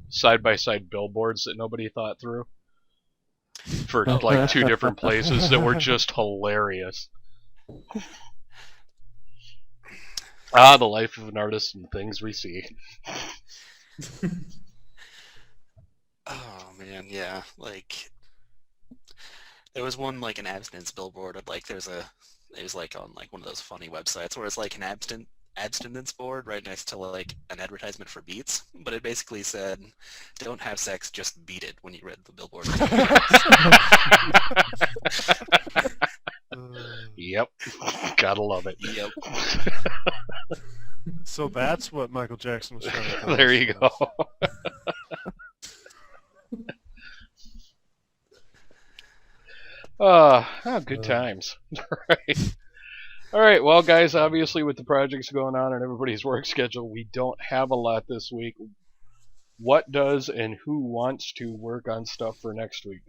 Speaker 1: side-by-side billboards that nobody thought through for like 2 different places that were just hilarious. Ah, the life of an artist and things we see.
Speaker 3: Oh man, yeah. Like there was one like an abstinence billboard of like it was like on like one of those funny websites where it's like an abstinence board right next to like an advertisement for Beats, but it basically said, "Don't have sex, just beat it." When you read the billboard.
Speaker 1: Yep, gotta love it.
Speaker 3: Yep.
Speaker 5: So that's what Michael Jackson was trying to tell
Speaker 1: There
Speaker 5: us.
Speaker 1: you go. Good times. Right. All right, well, guys, obviously with the projects going on and everybody's work schedule, we don't have a lot this week. What does and who wants to work on stuff for next week?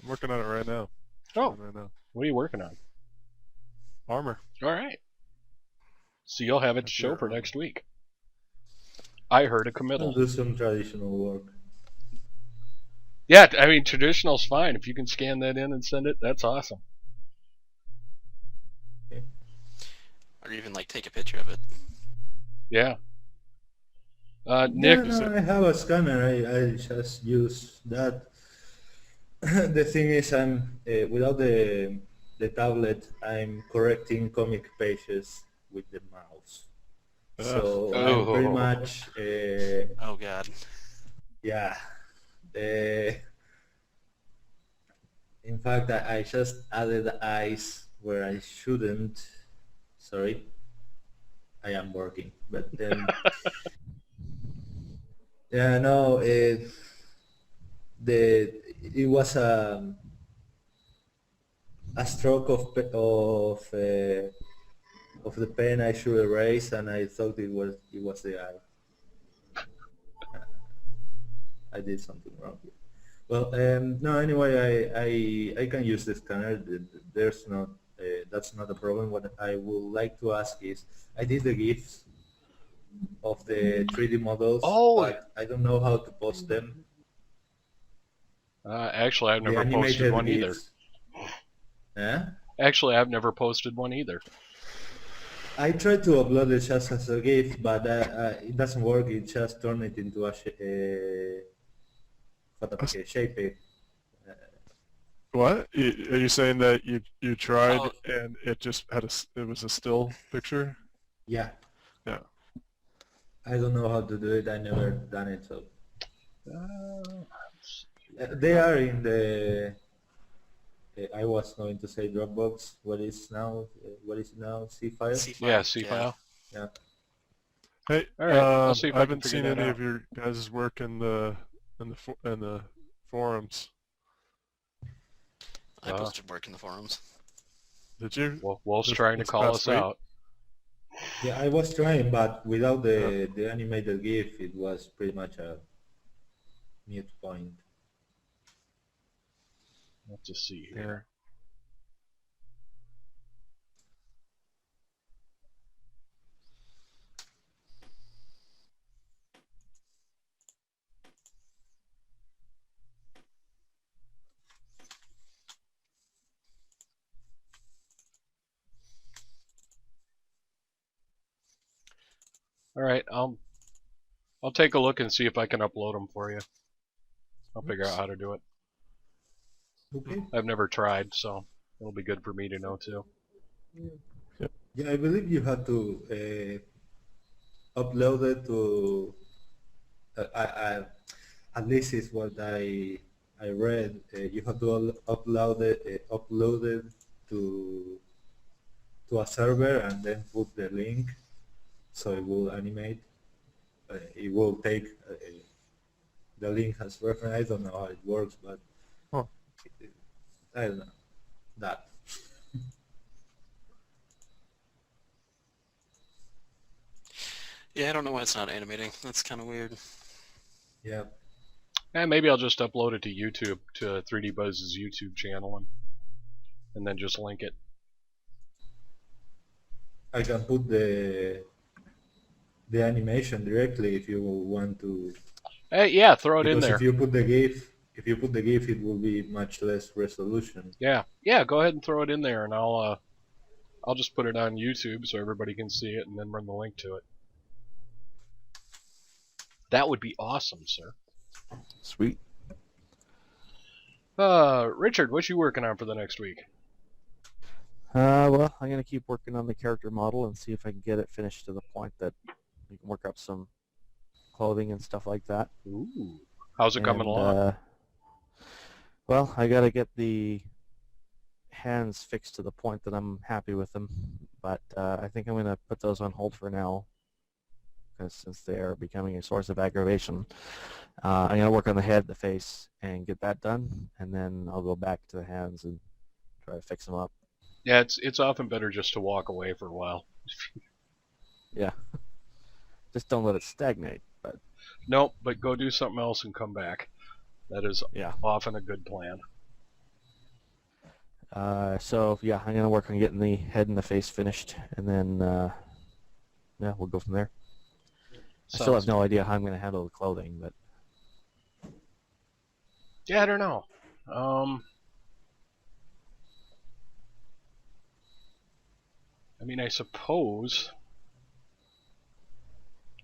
Speaker 5: I'm working on it right now.
Speaker 1: Oh,
Speaker 5: Right now.
Speaker 1: what are you working on?
Speaker 5: Armor.
Speaker 1: All right. So you'll have it to show for next week. I heard a
Speaker 4: I'll
Speaker 1: committal.
Speaker 4: do some traditional work.
Speaker 1: Yeah, I mean, traditional's fine. If you can scan that in and send it, that's awesome.
Speaker 3: Or even like take a picture of it.
Speaker 1: Yeah. Nick,
Speaker 4: I have a scanner. I just use that. The thing is, I'm without the tablet. I'm correcting comic pages with the mouse. So I'm pretty much
Speaker 3: Oh god.
Speaker 4: yeah. In fact, I just added eyes where I shouldn't. Sorry, I am working, but then yeah, no, it was a stroke of the pen I should erase, and I thought it was the eye. I did something wrong here. Well, no. Anyway, I can use the scanner. There's not that's not a problem. What I would like to ask is, I did the GIFs of the 3D models, but I don't know how to post them.
Speaker 1: actually, I've never posted one either.
Speaker 4: Yeah?
Speaker 1: Actually, I've never posted one either.
Speaker 4: I tried to upload it just as a GIF, but it doesn't work. It just turned it into a shape.
Speaker 5: What? Are you saying that you tried
Speaker 3: Oh.
Speaker 5: and it just had it was a still picture?
Speaker 4: Yeah.
Speaker 5: Yeah.
Speaker 4: I don't know how to do it. I never done it, so. They are in the. I was going to say Dropbox. What is now? C file?
Speaker 3: C file.
Speaker 1: Yeah, C file.
Speaker 4: Yeah.
Speaker 5: Hey,
Speaker 1: All right, I'll see if
Speaker 5: I
Speaker 1: I can
Speaker 5: haven't
Speaker 1: figure
Speaker 5: seen
Speaker 1: that
Speaker 5: any
Speaker 1: out.
Speaker 5: of your guys' work in the forums.
Speaker 3: I posted work in the forums.
Speaker 5: Did you?
Speaker 1: Well, Wolf's
Speaker 5: This,
Speaker 1: trying to
Speaker 5: this
Speaker 1: call
Speaker 5: past
Speaker 1: us
Speaker 5: week?
Speaker 1: out.
Speaker 4: Yeah, I was trying, but without
Speaker 5: Yeah.
Speaker 4: the animated GIF, it was pretty much a mute point.
Speaker 1: Let's just see here. All right, I'll take a look and see if I can upload them for you. I'll figure out how to do it.
Speaker 4: Okay.
Speaker 1: I've never tried, so it'll be good for me to know too.
Speaker 4: Yeah, I believe you have to upload it to. At least is what I read. You have to upload it to a server and then put the link, so it will animate. It will take the link as reference. I don't know how it works, but
Speaker 5: Huh.
Speaker 4: I don't know that.
Speaker 3: Yeah, I don't know why it's not animating. That's kind of weird.
Speaker 4: Yeah.
Speaker 1: And maybe I'll just upload it to YouTube, to 3D Buzz's YouTube channel, and then just link it.
Speaker 4: I can put the animation directly if you want to.
Speaker 1: Hey, yeah, throw it in
Speaker 4: Because
Speaker 1: there.
Speaker 4: if you put the GIF, it will be much less resolution.
Speaker 1: Yeah, go ahead and throw it in there, and I'll just put it on YouTube so everybody can see it, and then run the link to it. That would be awesome, sir.
Speaker 2: Sweet.
Speaker 1: Richard, what you working on for the next week?
Speaker 2: Well, I'm gonna keep working on the character model and see if I can get it finished to the point that we can work up some clothing and stuff like that.
Speaker 1: Ooh, how's it coming
Speaker 2: And,
Speaker 1: along?
Speaker 2: well, I gotta get the hands fixed to the point that I'm happy with them, but I think I'm gonna put those on hold for now, because since they are becoming a source of aggravation, I'm gonna work on the head, the face, and get that done, and then I'll go back to the hands and try to fix them up.
Speaker 1: Yeah, it's often better just to walk away for a while.
Speaker 2: Yeah. Just don't let it stagnate. But
Speaker 1: Nope, but go do something else and come back. That is
Speaker 2: yeah.
Speaker 1: often a good plan.
Speaker 2: So yeah, I'm gonna work on getting the head and the face finished, and then yeah, we'll go from there. I still have no idea how I'm gonna handle the clothing, but
Speaker 1: yeah, I don't know. I mean, I suppose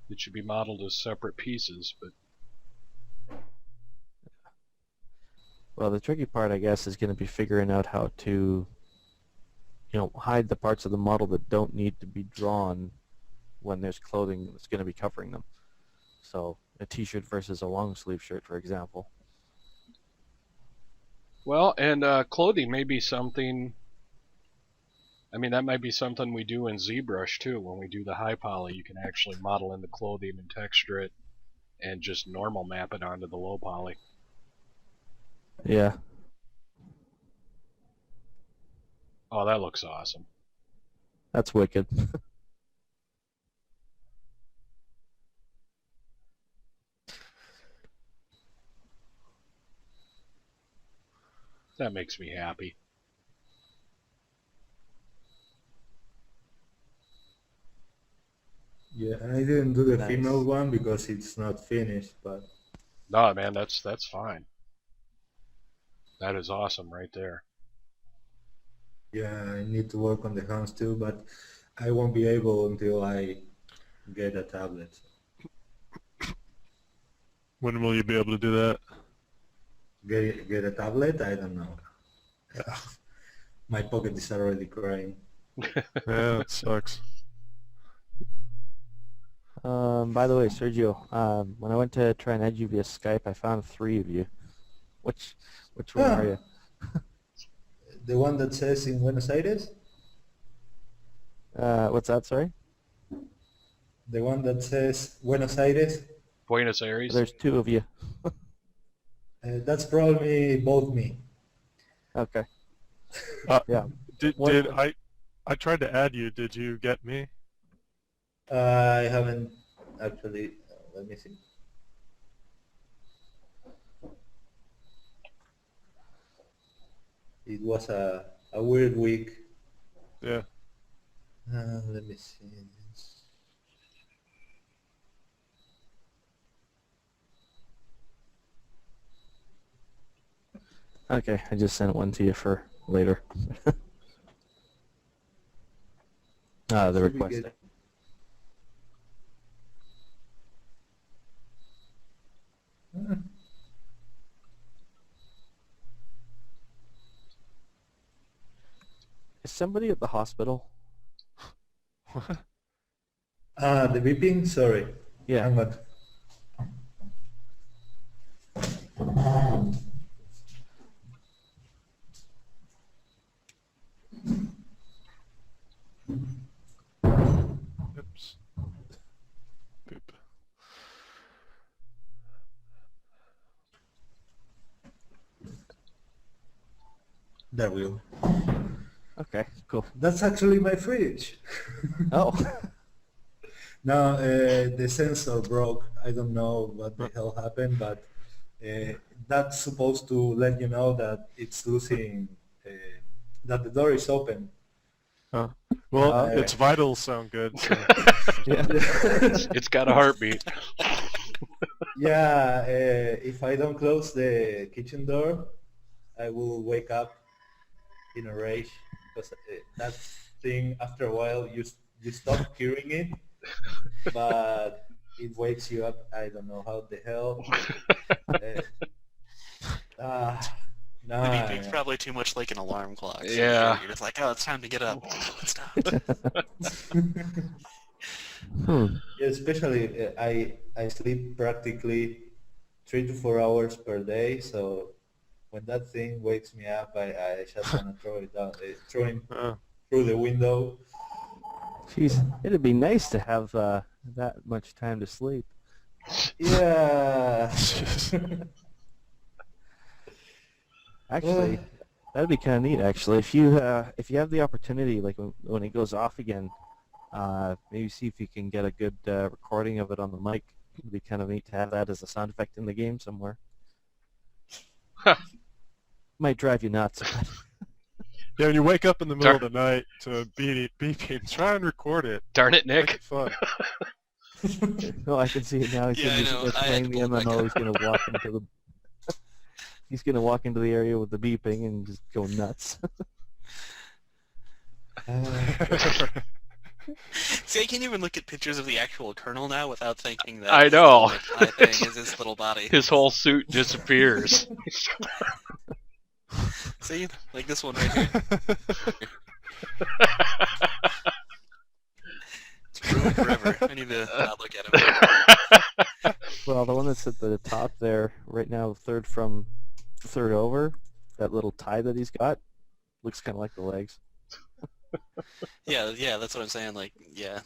Speaker 1: it should be modeled as separate pieces, but
Speaker 2: well, the tricky part, I guess, is going to be figuring out how to, hide the parts of the model that don't need to be drawn when there's clothing that's going to be covering them. So a t-shirt versus a long sleeve shirt, for example.
Speaker 1: well, and clothing may be something. I mean, that might be something we do in ZBrush too. When we do the high poly, you can actually model in the clothing and texture it, and just normal map it onto the low poly.
Speaker 2: Yeah.
Speaker 1: Oh, that looks awesome.
Speaker 2: That's wicked.
Speaker 1: That makes me happy.
Speaker 4: Yeah, I didn't do the
Speaker 2: Nice.
Speaker 4: female one because it's not finished, but
Speaker 1: No, man, that's fine. That is awesome right there.
Speaker 4: yeah, I need to work on the hands too, but I won't be able until I get a tablet.
Speaker 5: When will you be able to do that?
Speaker 4: Get a tablet? I don't know. My pocket is already crying.
Speaker 5: Yeah, it sucks.
Speaker 2: By the way, Sergio, when I went to try and add you via Skype, I found 3 of you. Which one are you?
Speaker 4: The one that says in Buenos Aires?
Speaker 2: What's that, sorry?
Speaker 4: The one that says Buenos Aires.
Speaker 1: Buenos Aires.
Speaker 2: There's two of you.
Speaker 4: That's probably both me.
Speaker 2: Okay.
Speaker 5: Uh,
Speaker 2: Yeah.
Speaker 5: Did
Speaker 2: What-
Speaker 5: did I tried to add you? Did you get me?
Speaker 4: I haven't actually. Let me see. It was a weird week.
Speaker 5: Yeah.
Speaker 4: Let me see.
Speaker 2: Okay, I just sent one to you for later. The
Speaker 4: Should be
Speaker 2: request.
Speaker 4: good.
Speaker 2: Is somebody at the hospital?
Speaker 4: The beeping. Sorry.
Speaker 2: Yeah.
Speaker 4: Hang on.
Speaker 5: Oops. Boop.
Speaker 4: There we go.
Speaker 2: Okay, cool.
Speaker 4: That's actually my fridge.
Speaker 2: Oh.
Speaker 4: No, the sensor broke. I don't know what the hell happened, but that's supposed to let you know that it's losing, that the door is open.
Speaker 5: Well,
Speaker 2: Okay.
Speaker 5: its vitals sound good. So.
Speaker 2: Yeah.
Speaker 1: It's got a heartbeat.
Speaker 4: Yeah, if I don't close the kitchen door, I will wake up in a rage because that thing, after a while, you stop hearing it, but it wakes you up. I don't know how the hell.
Speaker 3: The
Speaker 4: No,
Speaker 3: beeping's probably too much like an alarm clock. So
Speaker 1: Yeah.
Speaker 3: You're just like, oh, it's time to get up. Oh, it's not.
Speaker 4: especially I sleep practically 3 to 4 hours per day, so when that thing wakes me up, I just want to throw it down, throw it through the window.
Speaker 2: Jeez, it'd be nice to have that much time to sleep.
Speaker 4: Yeah.
Speaker 2: Actually, that'd be kind of neat. Actually, if you have the opportunity, like when it goes off again, maybe see if you can get a good recording of it on the mic. It'd be kind of neat to have that as a sound effect in the game somewhere. Might drive you nuts.
Speaker 5: Yeah, when you wake up in the middle of the night to beeping, try and record it.
Speaker 1: Darn it,
Speaker 5: Make
Speaker 1: Nick.
Speaker 5: it fun.
Speaker 2: No, I can see it now. He's
Speaker 3: Yeah,
Speaker 2: gonna
Speaker 3: I know.
Speaker 2: be
Speaker 3: I had
Speaker 2: playing
Speaker 3: to
Speaker 2: the
Speaker 3: pull it back
Speaker 2: MMO.
Speaker 3: up.
Speaker 2: He's gonna walk into the. He's gonna walk into the area with the beeping and just go nuts.
Speaker 3: See, I can't even look at pictures of the actual kernel now without thinking that
Speaker 1: I know.
Speaker 3: my thing is his little body.
Speaker 1: His whole suit disappears.
Speaker 3: See, like this one right here. It's ruined forever. I need to not look at him.
Speaker 2: Well, the one that's at the top there, right now, third over, that little tie that he's got, looks kind of like the legs.
Speaker 3: Yeah, that's what I'm saying. Like, yeah,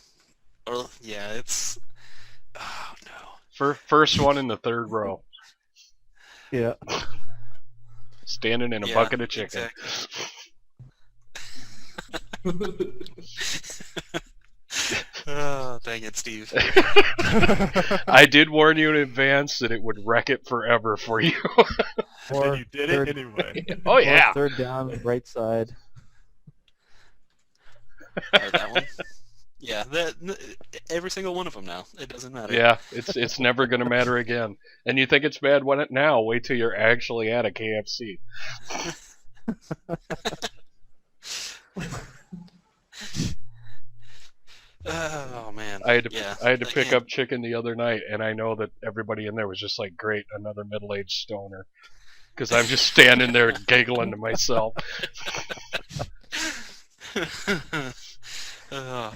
Speaker 3: or yeah, it's. Oh no.
Speaker 1: First one in the third row,
Speaker 2: Yeah.
Speaker 1: standing in a
Speaker 3: Yeah,
Speaker 1: bucket of chicken.
Speaker 3: exactly. Oh, dang it, Steve.
Speaker 1: I did warn you in advance that it would wreck it forever for you.
Speaker 5: And you did
Speaker 2: third-
Speaker 5: it anyway.
Speaker 1: Oh
Speaker 2: Or
Speaker 1: yeah.
Speaker 2: third down, right side.
Speaker 3: That one. Yeah, every single one of them now. It doesn't matter.
Speaker 1: Yeah, it's never gonna matter again. And you think it's bad when it now? Wait till you're actually at a KFC.
Speaker 3: Oh man.
Speaker 1: I had to
Speaker 3: Yeah,
Speaker 1: I had to
Speaker 3: I
Speaker 1: pick
Speaker 3: can't-
Speaker 1: up chicken the other night, and I know that everybody in there was just like, "Great, another middle-aged stoner," because I'm just standing there giggling to myself.
Speaker 3: Oh,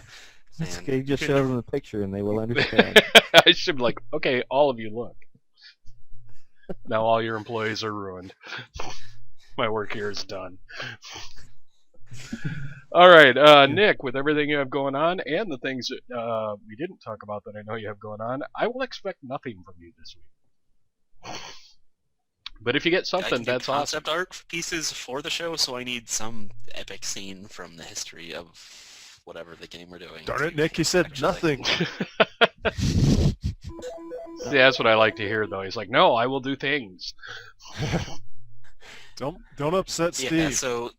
Speaker 2: It's
Speaker 3: man.
Speaker 2: okay, just
Speaker 3: Could
Speaker 2: show
Speaker 3: never-
Speaker 2: them the picture and they will understand.
Speaker 1: I should be like, "Okay, all of you look." Now all your employees are ruined. My work here is done. All right, Nick, with everything you have going on and the things that we didn't talk about that I know you have going on, I will expect nothing from you this week. But if you get
Speaker 3: I
Speaker 1: something,
Speaker 3: can do
Speaker 1: that's awesome.
Speaker 3: concept art pieces for the show, so I need some epic scene from the history of whatever the game we're doing.
Speaker 5: Darn it, Nick, he said
Speaker 3: actually-
Speaker 5: nothing.
Speaker 1: See, that's what I like to hear, though. He's like, no, I will do things.
Speaker 5: Don't upset Steve.
Speaker 3: Yeah, so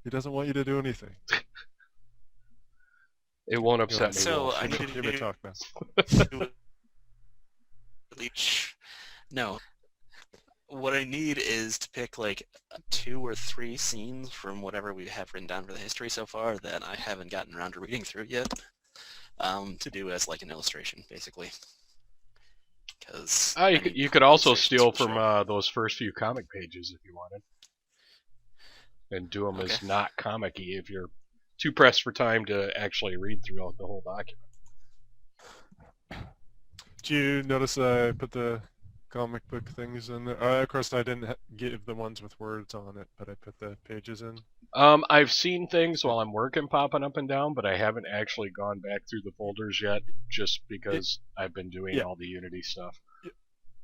Speaker 5: He doesn't want you to do anything.
Speaker 1: It won't upset me.
Speaker 3: So
Speaker 1: Wolf.
Speaker 3: I need to
Speaker 5: Give me
Speaker 3: do
Speaker 5: talk now.
Speaker 3: no. What I need is to pick like 2 or 3 scenes from whatever we have written down for the history so far that I haven't gotten around to reading through yet, to do as like an illustration, basically. Because
Speaker 1: You could also steal from those first few comic pages if you wanted, and do them as not comic-y if you're too pressed for time to actually read through the whole document.
Speaker 5: Did you notice I put the comic book things in there? Of course, I didn't give the ones with words on it, but I put the pages in.
Speaker 1: I've seen things while I'm working popping up and down, but I haven't actually gone back through the folders yet, just because I've been doing all the Unity stuff.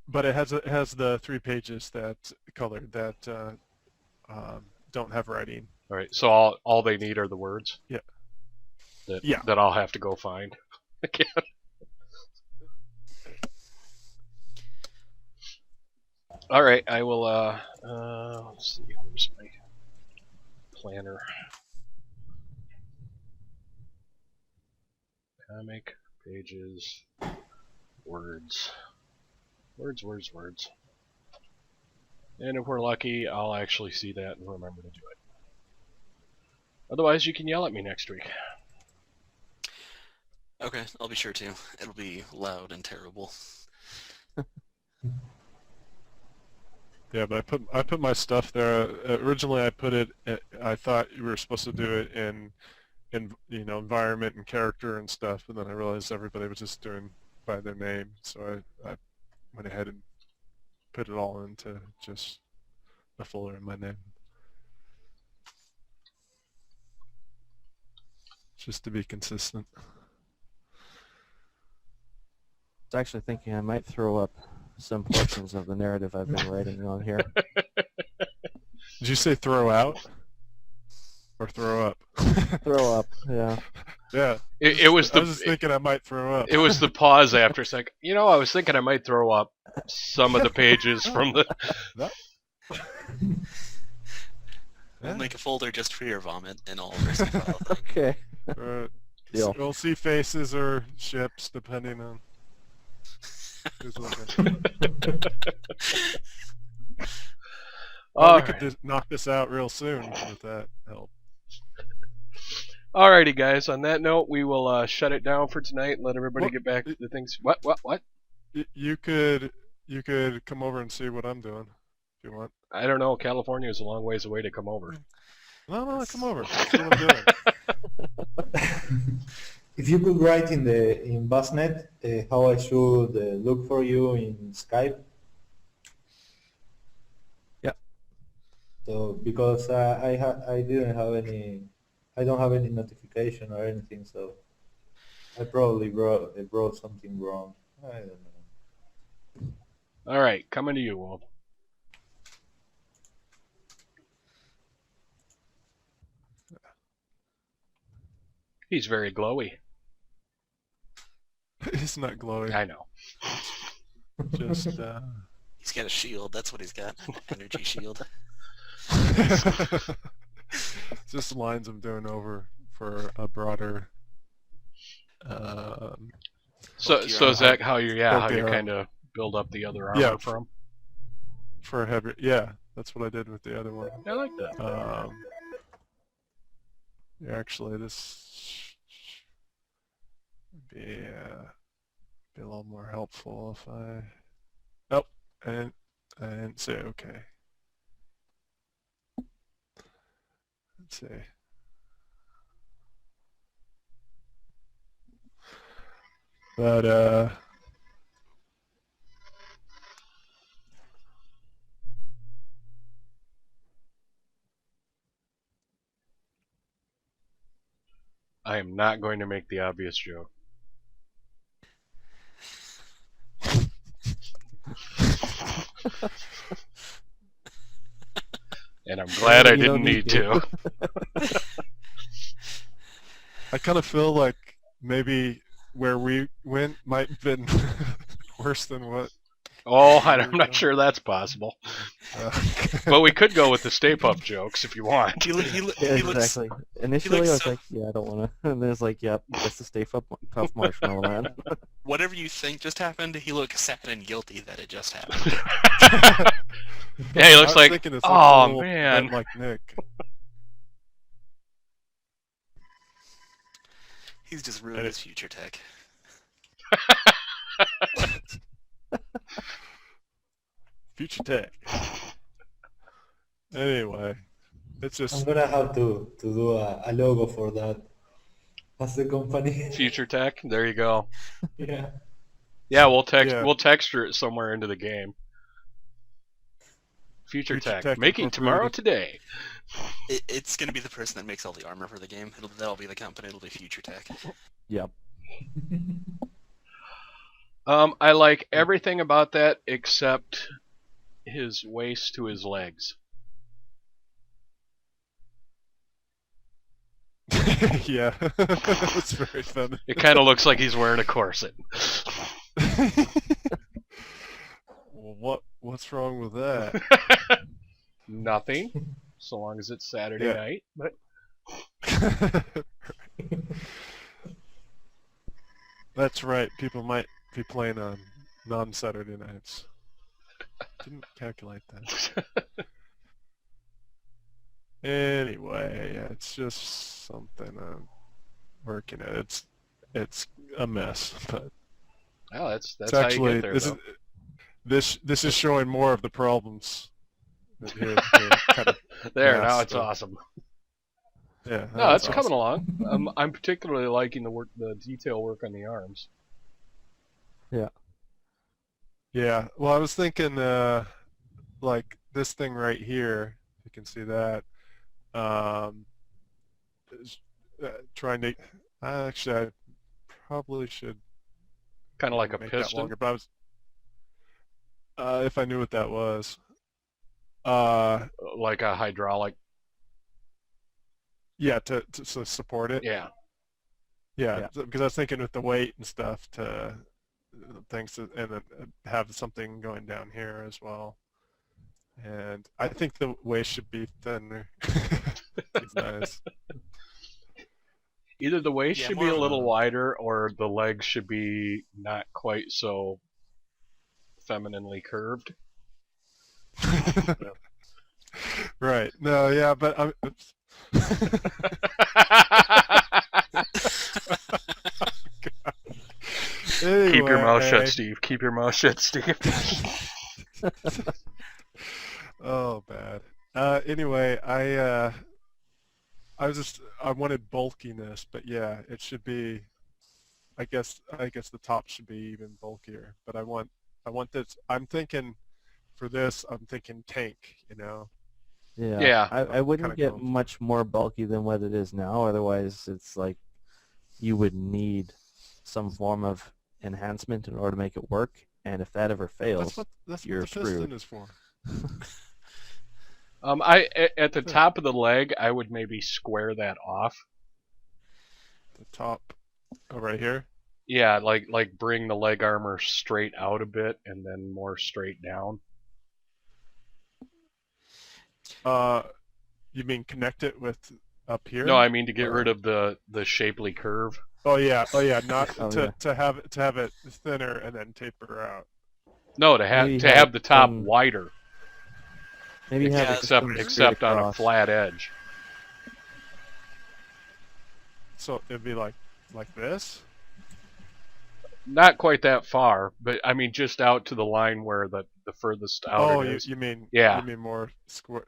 Speaker 5: But it has the 3 pages that colored that don't have writing.
Speaker 1: All right, so all they need are the words.
Speaker 5: Yeah.
Speaker 1: That I'll have to go find. Again. All right, I will. Let's see. Where's my planner? Comic pages, words, words. And if we're lucky, I'll actually see that and remember to do it. Otherwise, you can yell at me next week.
Speaker 3: Okay, I'll be sure to. It'll be loud and terrible.
Speaker 5: Yeah, but I put my stuff there. Originally, I put it. I thought you were supposed to do it in environment and character and stuff, and then I realized everybody was just doing by their name, so I went ahead and put it all into just a folder in my name, just to be consistent.
Speaker 2: I was actually thinking I might throw up some portions of the narrative I've been writing on here.
Speaker 5: Did you say throw out or throw up?
Speaker 2: Throw up, yeah.
Speaker 5: Yeah.
Speaker 1: It was
Speaker 5: I was just thinking I might throw up.
Speaker 1: It was the pause after a second. I was thinking I might throw up some of the pages from the.
Speaker 3: We'll make a folder just for your vomit and all the rest of the file thing.
Speaker 2: Okay.
Speaker 5: So we'll see faces or ships depending on who's looking. We could just knock this out real soon with that help.
Speaker 1: Alrighty, guys. On that note, we will shut it down for tonight and let everybody get back to things. What?
Speaker 5: You could come over and see what I'm doing if you want.
Speaker 1: I don't know. California is a long ways away to come over.
Speaker 5: No, come over. See what I'm doing.
Speaker 4: If you could write in Bassnet how I should look for you in Skype.
Speaker 2: Yeah.
Speaker 4: So because I don't have any notification or anything, so I probably wrote something wrong. I don't know.
Speaker 1: All right, coming to you, Wolf. He's very glowy.
Speaker 5: It's not glowing.
Speaker 1: I know.
Speaker 5: Just
Speaker 3: He's got a shield. That's what he's got. An energy shield.
Speaker 5: just lines I'm doing over for a broader.
Speaker 1: So is that how you
Speaker 5: Bulkier.
Speaker 1: kind of build up the other armor from?
Speaker 5: For a heavy, yeah, that's what I did with the other one.
Speaker 1: I like that.
Speaker 5: Yeah, actually, this would be a little more helpful if I. Nope, I didn't say okay. Let's see. But
Speaker 1: I am not going to make the obvious joke. And I'm glad I
Speaker 2: You don't
Speaker 1: didn't need
Speaker 2: need
Speaker 1: to.
Speaker 5: I kind of feel like maybe where we went might have been worse than what.
Speaker 1: Oh, I'm not sure that's possible.
Speaker 5: Uh,
Speaker 1: But we could go with the Stay Puft jokes if you want.
Speaker 3: He, he, loo-
Speaker 2: Yeah,
Speaker 3: he looks.
Speaker 2: exactly. Initially, I was
Speaker 3: so-
Speaker 2: like, yeah, I don't want to. And then it's like, yep, that's the Stay Puft Marshmallow Man.
Speaker 3: Whatever you think just happened, he looks sad and guilty that it just happened.
Speaker 1: Yeah, he
Speaker 5: I
Speaker 1: looks
Speaker 5: was
Speaker 1: like,
Speaker 5: thinking it's like a
Speaker 1: oh
Speaker 5: little
Speaker 1: man.
Speaker 5: bit like Nick.
Speaker 3: He's just ruined his future tech.
Speaker 5: Future tech. Anyway, it's
Speaker 4: I'm
Speaker 5: just
Speaker 4: gonna have to do a logo for that. As the company.
Speaker 1: Future Tech, there you go.
Speaker 4: Yeah.
Speaker 1: Yeah, we'll
Speaker 5: Yeah.
Speaker 1: we'll texture it somewhere into the game. Future Tech,
Speaker 5: Tech
Speaker 1: making tomorrow
Speaker 5: Incorporated.
Speaker 1: today.
Speaker 3: It's gonna be the person that makes all the armor for the game. That'll be the company. It'll be Future Tech.
Speaker 2: Yep.
Speaker 1: I like everything about that except his waist to his legs.
Speaker 5: yeah, it's very fun.
Speaker 1: It kind of looks like he's wearing a corset.
Speaker 5: Well, what's wrong with that?
Speaker 1: Nothing, so long as it's Saturday
Speaker 5: Yeah.
Speaker 1: night. But
Speaker 5: That's right. People might be playing on non-Saturday nights. Didn't calculate that. Anyway, yeah, it's just something I'm working at. It's a mess, but
Speaker 1: oh, that's
Speaker 5: it's
Speaker 1: how
Speaker 5: actually
Speaker 1: you get there. Though.
Speaker 5: this is showing more of the problems. That here kind of
Speaker 1: There, now
Speaker 5: masked,
Speaker 1: it's
Speaker 5: so-
Speaker 1: awesome.
Speaker 5: Yeah,
Speaker 1: No,
Speaker 5: that's
Speaker 1: it's coming along. I'm particularly liking the detail work on the arms.
Speaker 5: Yeah, well, I was thinking, like this thing right here. You can see that. Is, trying to. Actually, I probably should
Speaker 1: Kind of like a
Speaker 5: make that
Speaker 1: piston.
Speaker 5: longer. But I was, if I knew what that was.
Speaker 1: Like a hydraulic.
Speaker 5: Yeah, to support it.
Speaker 1: Yeah.
Speaker 5: Yeah, because I was thinking with the weight and stuff to things to, and then have something going down here as well. And I think the waist should be thinner. It's nice.
Speaker 1: Either the waist
Speaker 3: Yeah,
Speaker 1: should
Speaker 3: more
Speaker 1: be a
Speaker 3: of
Speaker 1: little
Speaker 3: a-
Speaker 1: wider, or the legs should be not quite so femininely curved.
Speaker 5: Right. No, yeah, but I'm. Oops.
Speaker 1: Keep your mouth
Speaker 5: Anyway.
Speaker 1: shut, Steve. Keep your mouth shut, Steve.
Speaker 5: Oh, bad. Anyway, I wanted bulkiness, but yeah, it should be. I guess the top should be even bulkier, but I want this. I'm thinking for this. I'm thinking tank. You know.
Speaker 2: Yeah.
Speaker 1: Yeah.
Speaker 2: I wouldn't
Speaker 5: Kinda
Speaker 2: get
Speaker 5: going-
Speaker 2: much more bulky than what it is now. Otherwise, it's like you would need some form of enhancement in order to make it work. And if that ever fails,
Speaker 5: That's
Speaker 2: you're
Speaker 5: what the piston
Speaker 2: screwed.
Speaker 5: is for.
Speaker 1: At the top of the leg, I would maybe square that off.
Speaker 5: The top. Oh, right here.
Speaker 1: Yeah, like bring the leg armor straight out a bit and then more straight down.
Speaker 5: You mean connect it with up here?
Speaker 1: No, I mean to get
Speaker 5: Or-
Speaker 1: rid of the shapely curve.
Speaker 5: Oh yeah. Not
Speaker 2: Oh,
Speaker 5: to
Speaker 2: yeah.
Speaker 5: have it thinner and then taper out.
Speaker 1: No,
Speaker 2: Maybe
Speaker 1: to
Speaker 2: have
Speaker 1: have the top
Speaker 2: some-
Speaker 1: wider,
Speaker 2: maybe have it
Speaker 1: except
Speaker 2: come straight
Speaker 1: except on a
Speaker 2: across.
Speaker 1: flat edge.
Speaker 5: So it'd be like this.
Speaker 1: Not quite that far, but I mean just out to the line where the furthest out
Speaker 5: Oh,
Speaker 1: it is.
Speaker 5: you mean
Speaker 1: Yeah.
Speaker 5: You mean more square?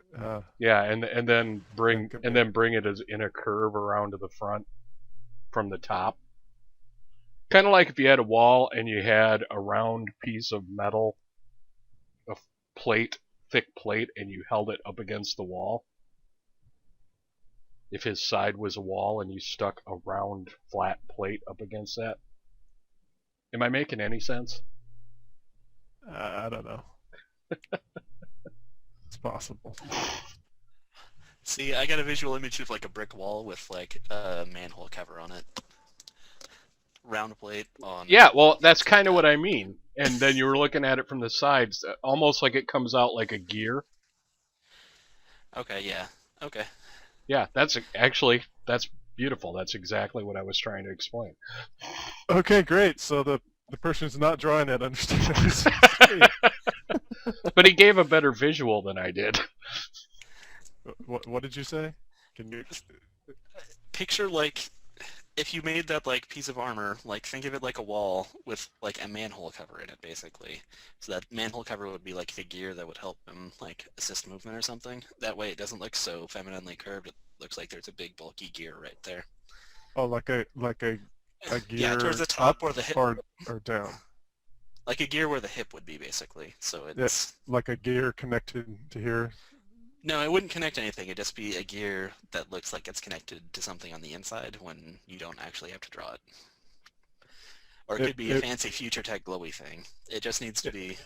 Speaker 1: Yeah, and then bring
Speaker 5: That could
Speaker 1: and
Speaker 5: be.
Speaker 1: then bring it as in a curve around to the front from the top. Kind of like if you had a wall and you had a round piece of metal, a plate, thick plate, and you held it up against the wall. if his side was a wall and you stuck a round flat plate up against that. Am I making any sense?
Speaker 5: I don't know. It's possible.
Speaker 3: See, I got a visual image of like a brick wall with like a manhole cover on it. Round plate on.
Speaker 1: Yeah, well, that's kind of what I mean. And then you were looking at it from the sides, almost like it comes out like a gear.
Speaker 3: Okay, yeah. Okay.
Speaker 1: Yeah, that's beautiful. That's exactly what I was trying to explain.
Speaker 5: Okay, great. So the person who's not drawing it understands. Great.
Speaker 1: But he gave a better visual than I did.
Speaker 5: What did you say? Can you?
Speaker 3: Picture like if you made that like piece of armor, like think of it like a wall with like a manhole cover in it, basically. So that manhole cover would be like a gear that would help him like assist movement or something. That way, it doesn't look so femininely curved. It looks like there's a big bulky gear right there.
Speaker 5: Oh, like a gear.
Speaker 3: Yeah, towards the top
Speaker 5: up
Speaker 3: or the hip.
Speaker 5: or down.
Speaker 3: Like a gear where the hip would be, basically. So it's
Speaker 5: Yeah, like a gear connected to here.
Speaker 3: no, it wouldn't connect to anything. It'd just be a gear that looks like it's connected to something on the inside when you don't actually have to draw it. Or it could be a fancy future tech glowy thing. It just needs to be.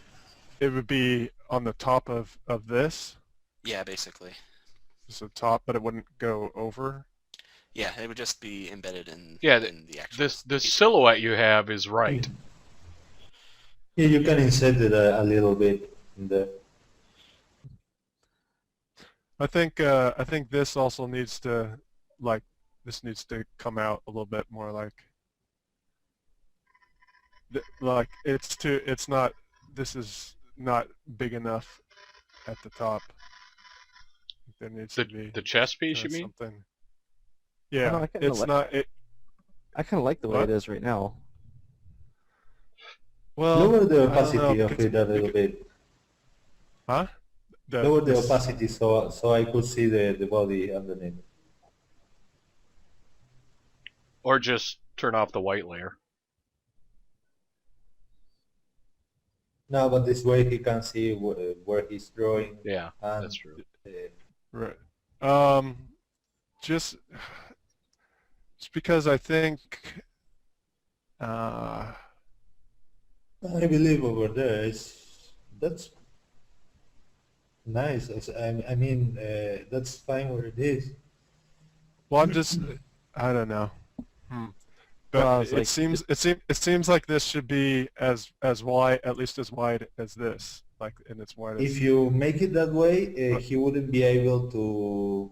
Speaker 5: It would be on the top of this.
Speaker 3: Yeah, basically.
Speaker 5: Just the top, but it wouldn't go over.
Speaker 3: Yeah, it would just be embedded in,
Speaker 1: Yeah,
Speaker 3: in the actual.
Speaker 1: the silhouette you have is right.
Speaker 4: Yeah, you can insert it a little bit in there.
Speaker 5: I think this also needs to this needs to come out a little bit more like it's not, this is not big enough at the top. There needs to be
Speaker 1: The chess piece, you mean?
Speaker 5: something. Yeah,
Speaker 2: I kinda
Speaker 5: it's
Speaker 2: like-
Speaker 5: not it.
Speaker 2: I kind of like the way
Speaker 5: What?
Speaker 2: it is right now.
Speaker 5: Well,
Speaker 4: Lower the
Speaker 5: I don't
Speaker 4: opacity
Speaker 5: know,
Speaker 4: of it a little bit.
Speaker 5: Huh?
Speaker 4: Lower the
Speaker 5: this-
Speaker 4: opacity so I could see the body underneath.
Speaker 1: Or just turn off the white layer.
Speaker 4: No, but this way he can see where he's drawing.
Speaker 1: Yeah,
Speaker 4: And,
Speaker 1: that's true.
Speaker 5: Right. Just because I think
Speaker 4: I believe over there that's nice. I mean, that's fine where it is.
Speaker 5: well, I'm just I don't know. But
Speaker 2: Well, I was
Speaker 5: it
Speaker 2: like-
Speaker 5: seems like this should be as wide, at least as wide as this, like in its widest.
Speaker 4: If you make it that way, he wouldn't be able to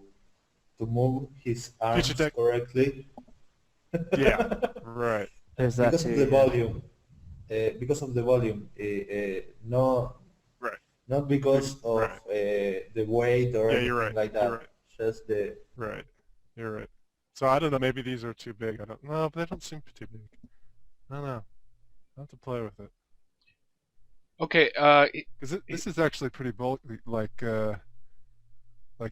Speaker 4: move his arms
Speaker 5: Future tech-
Speaker 4: correctly.
Speaker 5: Yeah, right.
Speaker 2: There's that
Speaker 4: Because of
Speaker 2: too,
Speaker 4: the
Speaker 2: yeah.
Speaker 4: volume. Because of the volume. No,
Speaker 5: Right.
Speaker 4: not because of
Speaker 5: Right.
Speaker 4: the weight or
Speaker 5: Yeah,
Speaker 4: anything
Speaker 5: you're right.
Speaker 4: like that.
Speaker 5: You're right.
Speaker 4: Just the
Speaker 5: Right. You're right. So I don't know. Maybe these are too big. I don't know. But they don't seem too big. I don't know. I'll have to play with it.
Speaker 1: Okay,
Speaker 5: Because this is actually pretty bulky. Like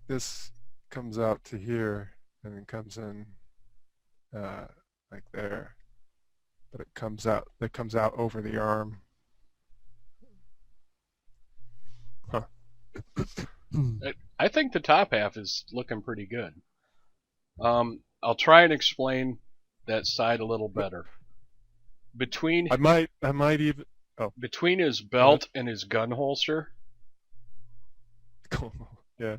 Speaker 5: this comes out to here and it comes in like there, but it comes out over the arm. Huh.
Speaker 1: I think the top half is looking pretty good. I'll try and explain that side a little better. Between
Speaker 5: I might even. Oh,
Speaker 1: between his belt and his gun holster.
Speaker 5: yeah.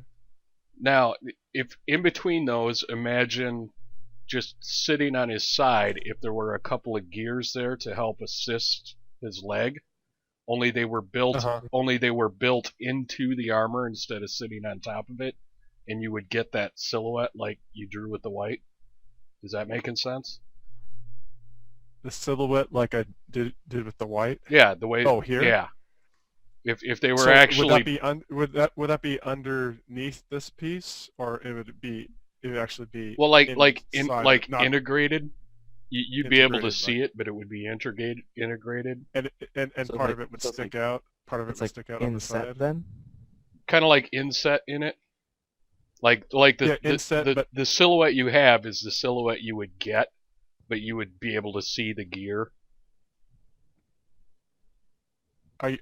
Speaker 1: Now, if in between those, imagine just sitting on his side if there were a couple of gears there to help assist his leg. Only they were built into the armor instead of sitting on top of it, and you would get that silhouette like you drew with the white. Is that making sense?
Speaker 5: The silhouette, like I did with the white.
Speaker 1: Yeah, the way.
Speaker 5: Oh, here?
Speaker 1: Yeah. If they were
Speaker 5: So
Speaker 1: actually
Speaker 5: would that be underneath this piece, or it would actually be
Speaker 1: well, like
Speaker 5: inside, not-
Speaker 1: integrated. You'd be able to
Speaker 5: Integrated,
Speaker 1: see it, but it would be integrated.
Speaker 5: and
Speaker 2: So
Speaker 5: part
Speaker 2: like-
Speaker 5: of it would
Speaker 2: so it's
Speaker 5: stick
Speaker 2: like-
Speaker 5: out. Part of it
Speaker 2: It's
Speaker 5: would
Speaker 2: like
Speaker 5: stick out on the
Speaker 2: inset
Speaker 5: side.
Speaker 2: then.
Speaker 1: Kind of like inset in it. Like
Speaker 5: Yeah, inset, but-
Speaker 1: the silhouette you have is the silhouette you would get, but you would be able to see the gear.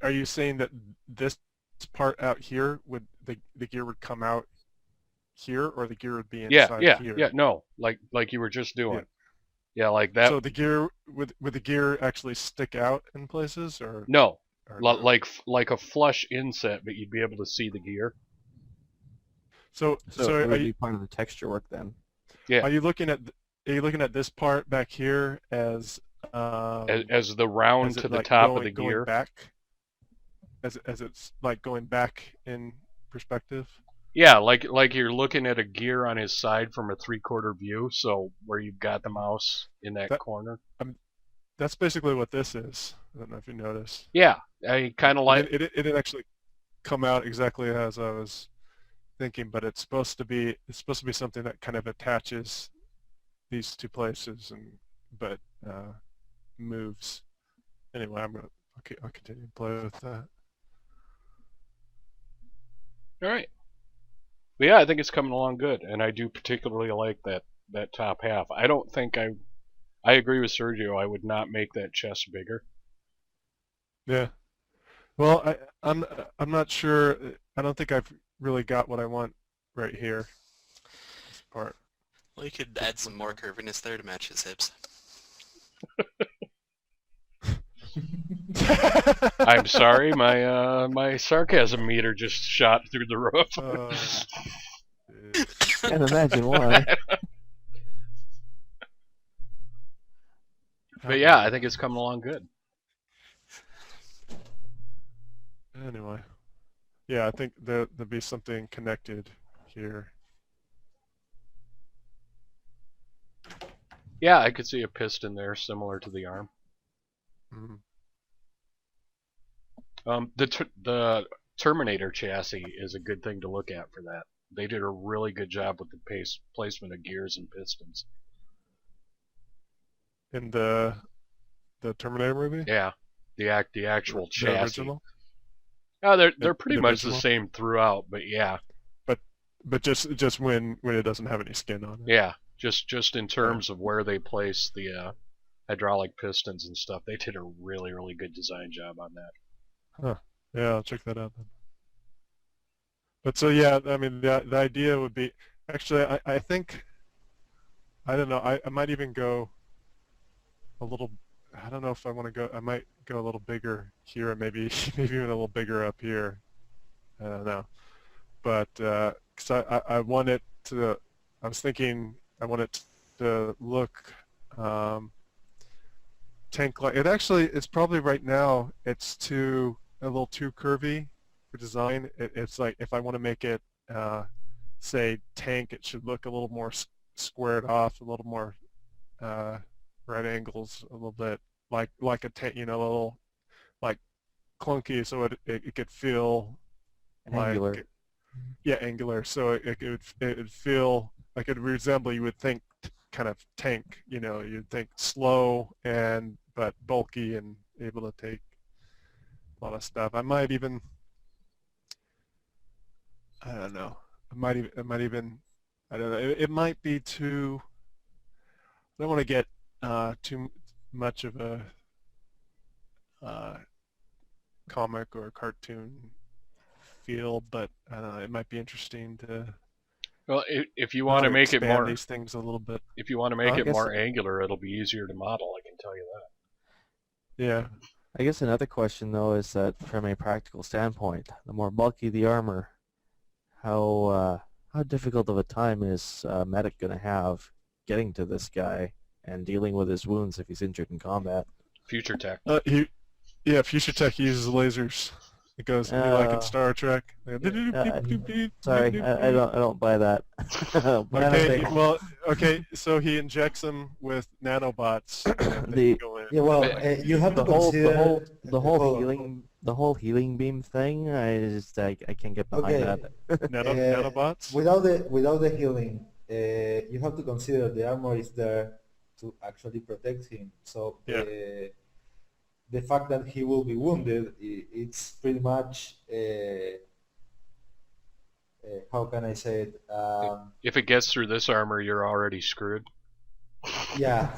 Speaker 5: Are you saying that this part out here would the gear would come out here, or the gear would be
Speaker 1: Yeah,
Speaker 5: inside
Speaker 1: yeah,
Speaker 5: here?
Speaker 1: yeah. No, like you were just doing. Yeah, like that.
Speaker 5: So the gear would the gear actually stick out in places,
Speaker 1: No,
Speaker 5: or no?
Speaker 1: like a flush inset, but you'd be able to see the gear.
Speaker 5: So
Speaker 2: So it
Speaker 5: are
Speaker 2: would
Speaker 5: you
Speaker 2: be part of the texture work then.
Speaker 1: Yeah.
Speaker 5: are you looking at this part back here as
Speaker 1: As the round
Speaker 5: as it
Speaker 1: to the
Speaker 5: like
Speaker 1: top of
Speaker 5: going
Speaker 1: the
Speaker 5: going
Speaker 1: gear.
Speaker 5: back, as it's like going back in perspective?
Speaker 1: Yeah, like you're looking at a gear on his side from a 3/4 view, so where you've got the mouse in that
Speaker 5: That-
Speaker 1: corner.
Speaker 5: That's basically what this is. I don't know if you noticed.
Speaker 1: Yeah, I kind of like.
Speaker 5: It didn't actually come out exactly as I was thinking, but it's supposed to be something that kind of attaches these two places but moves. Anyway, I'll continue to play with that.
Speaker 1: All right. But yeah, I think it's coming along good, and I do particularly like that top half. I don't think I agree with Sergio. I would not make that chest bigger.
Speaker 5: Yeah. Well, I'm not sure. I don't think I've really got what I want right here. This part.
Speaker 3: Well, you could add some more curviness there to match his hips.
Speaker 1: I'm sorry, my sarcasm meter just shot through the roof.
Speaker 2: Can't imagine why.
Speaker 1: But yeah, I think it's coming along good.
Speaker 5: Anyway, yeah, I think there'll be something connected here.
Speaker 1: Yeah, I could see a piston there, similar to the arm.
Speaker 5: Mhm.
Speaker 1: The Terminator chassis is a good thing to look at for that. They did a really good job with the placement of gears and pistons.
Speaker 5: In the Terminator movie?
Speaker 1: Yeah, the actual
Speaker 5: The
Speaker 1: chassis.
Speaker 5: original?
Speaker 1: Oh, they're pretty
Speaker 5: the
Speaker 1: much the
Speaker 5: original?
Speaker 1: same throughout, but yeah,
Speaker 5: But just when it doesn't have any skin on it.
Speaker 1: yeah. Just in terms of where they place the hydraulic pistons and stuff, they did a really good design job on that.
Speaker 5: Yeah, I'll check that out then. But so yeah, I mean the idea would be actually I think I don't know, I might even go a little, I don't know if I want to go, I might go a little bigger here and maybe even a little bigger up here. I don't know. But cuz I want it to, I was thinking I want it to look tank-like. It's probably right now it's a little too curvy for design. It's like if I want to make it say tank, it should look a little more squared off, a little more right angles, a little bit like a tank, a little like clunky, so it could feel
Speaker 2: Angular.
Speaker 5: like, yeah, angular. So it would feel like it would resemble, you would think, kind of tank. You'd think slow but bulky and able to take a lot of stuff. I might even, I don't know. I might even, I don't know. It might be too. I don't want to get too much of a comic or cartoon feel, but I don't know. It might be interesting to.
Speaker 1: Well, if you want to make it more,
Speaker 5: these things a little bit.
Speaker 1: if you want to make
Speaker 2: I
Speaker 1: it
Speaker 2: guess-
Speaker 1: more angular, it'll be easier to model. I can tell you that.
Speaker 5: Yeah.
Speaker 2: I guess another question though is that from a practical standpoint, the more bulky the armor, how difficult of a time is medic going to have getting to this guy and dealing with his wounds if he's injured in combat?
Speaker 1: Future tech.
Speaker 5: Future Tech uses lasers. It goes like in Star Trek.
Speaker 2: Sorry, I don't buy that.
Speaker 5: Okay, so he injects them with nanobots. And they go in.
Speaker 4: Yeah, well, you have to consider
Speaker 2: the whole healing beam thing. I can't get behind that.
Speaker 5: Nanobots?
Speaker 4: Without the healing, you have to consider the armor is there to actually protect him. So
Speaker 5: Yeah.
Speaker 4: The fact that he will be wounded, it's pretty much how can I say it?
Speaker 1: If it gets through this armor, you're already screwed.
Speaker 4: Yeah.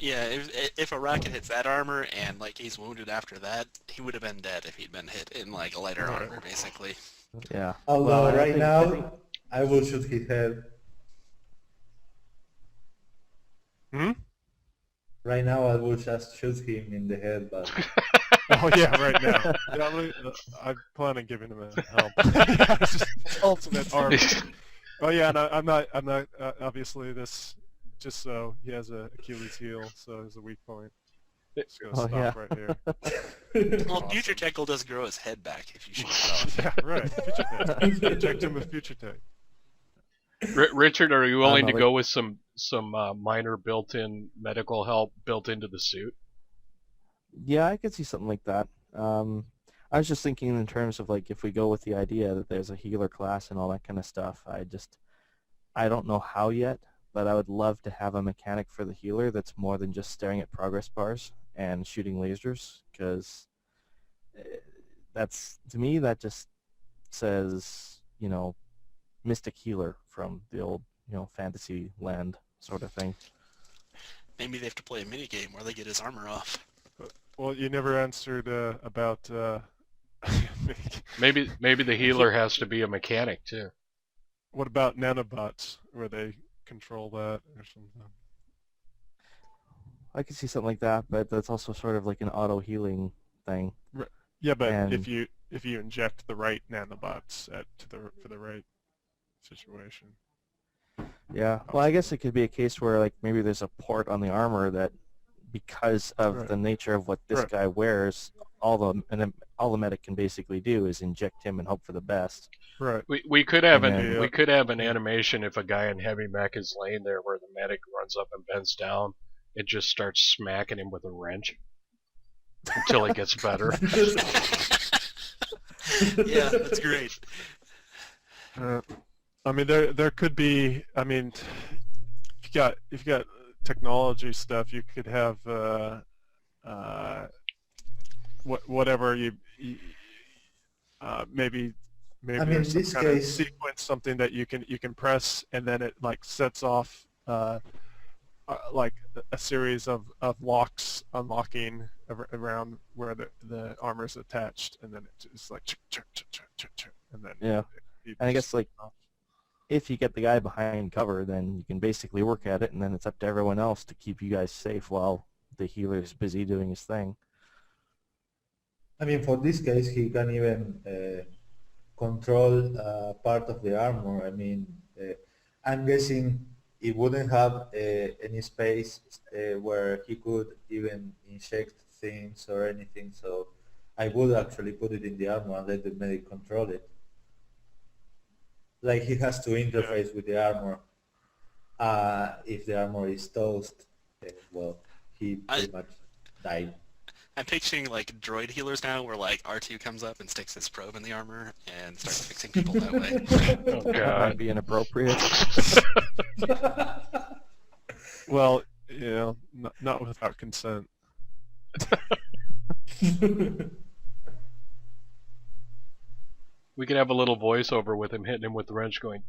Speaker 3: Yeah, if a rocket hits that armor and like he's wounded after that, he would have been dead if he'd been hit in like a lighter
Speaker 5: Right.
Speaker 3: armor, basically.
Speaker 2: Yeah.
Speaker 4: Although
Speaker 2: Well,
Speaker 4: right
Speaker 2: I think
Speaker 4: now, I will shoot his head.
Speaker 5: Hmm?
Speaker 4: Right now, I will just shoot him in the head, but
Speaker 5: Oh yeah, right now. Yeah, I plan on giving him a help. Yeah, it's just ultimate armor. Oh yeah, and I'm not. Obviously, this just so he has a Achilles heel, so there's a weak point. Just gonna
Speaker 2: Oh,
Speaker 5: stop
Speaker 2: yeah.
Speaker 5: right here.
Speaker 3: Well,
Speaker 5: Awesome.
Speaker 3: Future Tech will just grow his head back if you shoot it off.
Speaker 5: Yeah, right. Future Tech. Inject him with Future Tech.
Speaker 1: Richard, are you
Speaker 2: I don't
Speaker 1: willing
Speaker 2: know,
Speaker 1: to
Speaker 2: like-
Speaker 1: go with some minor built-in medical help built into the suit?
Speaker 2: Yeah, I could see something like that. I was just thinking in terms of like if we go with the idea that there's a healer class and all that kind of stuff. I don't know how yet, but I would love to have a mechanic for the healer that's more than just staring at progress bars and shooting lasers, because that's, to me, that just says, mystic healer from the old, fantasy land sort of thing.
Speaker 3: Maybe they have to play a minigame where they get his armor off.
Speaker 5: Well, you never answered about.
Speaker 1: Maybe the healer has to be a mechanic too.
Speaker 5: What about nanobots, where they control that or something?
Speaker 2: I could see something like that, but that's also sort of like an auto healing thing.
Speaker 5: Yeah, but
Speaker 2: And-
Speaker 5: if you inject the right nanobots for the right situation.
Speaker 2: Yeah, well, I guess it could be a case where like maybe there's a port on the armor that, because of
Speaker 5: Right.
Speaker 2: the nature of what this
Speaker 5: Right.
Speaker 2: guy wears, all the medic can basically do is inject him and hope for the best.
Speaker 5: Right.
Speaker 1: We could have
Speaker 2: And
Speaker 1: an
Speaker 2: then-
Speaker 1: we could have an animation if a guy in heavy mech is laying there where the medic runs up and bends down, it just starts smacking him with a wrench until it gets better.
Speaker 3: Yeah, that's great.
Speaker 5: I mean, there could be. I mean, if you got technology stuff, you could have whatever maybe
Speaker 4: I mean,
Speaker 5: there's
Speaker 4: in
Speaker 5: some
Speaker 4: this
Speaker 5: kind of
Speaker 4: case-
Speaker 5: sequence, something that you can press, and then it like sets off like a series of locks unlocking around where the armor is attached, and then it's just like and then
Speaker 2: Yeah,
Speaker 5: you
Speaker 2: and I
Speaker 5: just-
Speaker 2: guess like if you get the guy behind cover, then you can basically work at it, and then it's up to everyone else to keep you guys safe while the healer's busy doing his thing.
Speaker 4: I mean, for this case, he can even control part of the armor. I mean, I'm guessing it wouldn't have any space where he could even inject things or anything. So I would actually put it in the armor and let the medic control it. Like he has to interface with the armor. If the armor is toast, well, he pretty much died.
Speaker 3: I'm picturing like droid healers now, where like R2 comes up and sticks his probe in the armor and starts fixing people that way.
Speaker 1: Oh
Speaker 2: That
Speaker 1: god.
Speaker 2: might be inappropriate.
Speaker 5: Well, not without consent.
Speaker 1: We could have a little voiceover with him hitting him with the wrench going,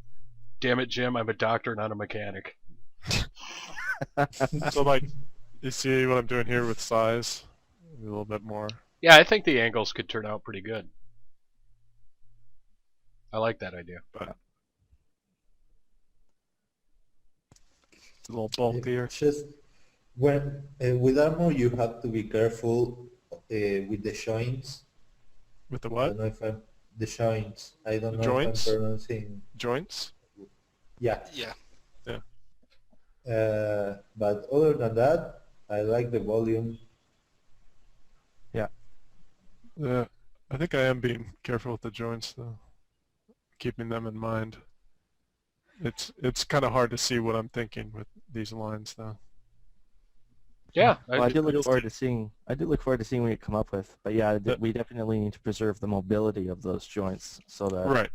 Speaker 1: "Damn it, Jim, I'm a doctor, not a mechanic."
Speaker 5: So like, you see what I'm doing here with size? A little bit more.
Speaker 1: Yeah, I think the angles could turn out pretty good. I like that idea.
Speaker 5: It's a little bulkier.
Speaker 4: It's just when with armor, you have to be careful with the joints.
Speaker 5: With the
Speaker 4: I
Speaker 5: what?
Speaker 4: don't know if I'm the joints. I don't
Speaker 5: The
Speaker 4: know
Speaker 5: joints?
Speaker 4: if I'm pronouncing.
Speaker 5: Joints?
Speaker 4: Yeah.
Speaker 3: Yeah.
Speaker 4: But other than that, I like the volume.
Speaker 5: Yeah, I think I am being careful with the joints though, keeping them in mind. It's kind of hard to see what I'm thinking with these lines though.
Speaker 1: Yeah,
Speaker 2: Well, I do look
Speaker 5: you'll
Speaker 2: forward
Speaker 5: see.
Speaker 2: to seeing. I do look forward to seeing what you come up with. But yeah,
Speaker 5: But-
Speaker 2: we definitely need to preserve the mobility of those joints so that.
Speaker 5: Right.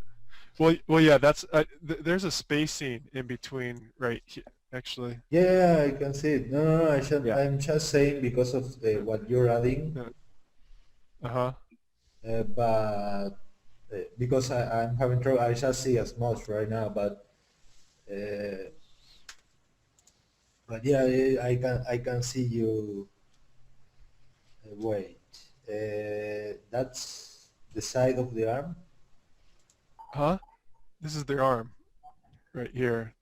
Speaker 5: Well, yeah. That's there's a spacing in between, right? Actually,
Speaker 4: Yeah, I can see it. No.
Speaker 2: Yeah.
Speaker 4: I'm just saying because of what you're adding, but because I'm having trouble. I just see as much right now, but But yeah, I can see you. Wait, that's the side of the arm.
Speaker 5: Huh? This is the arm right here.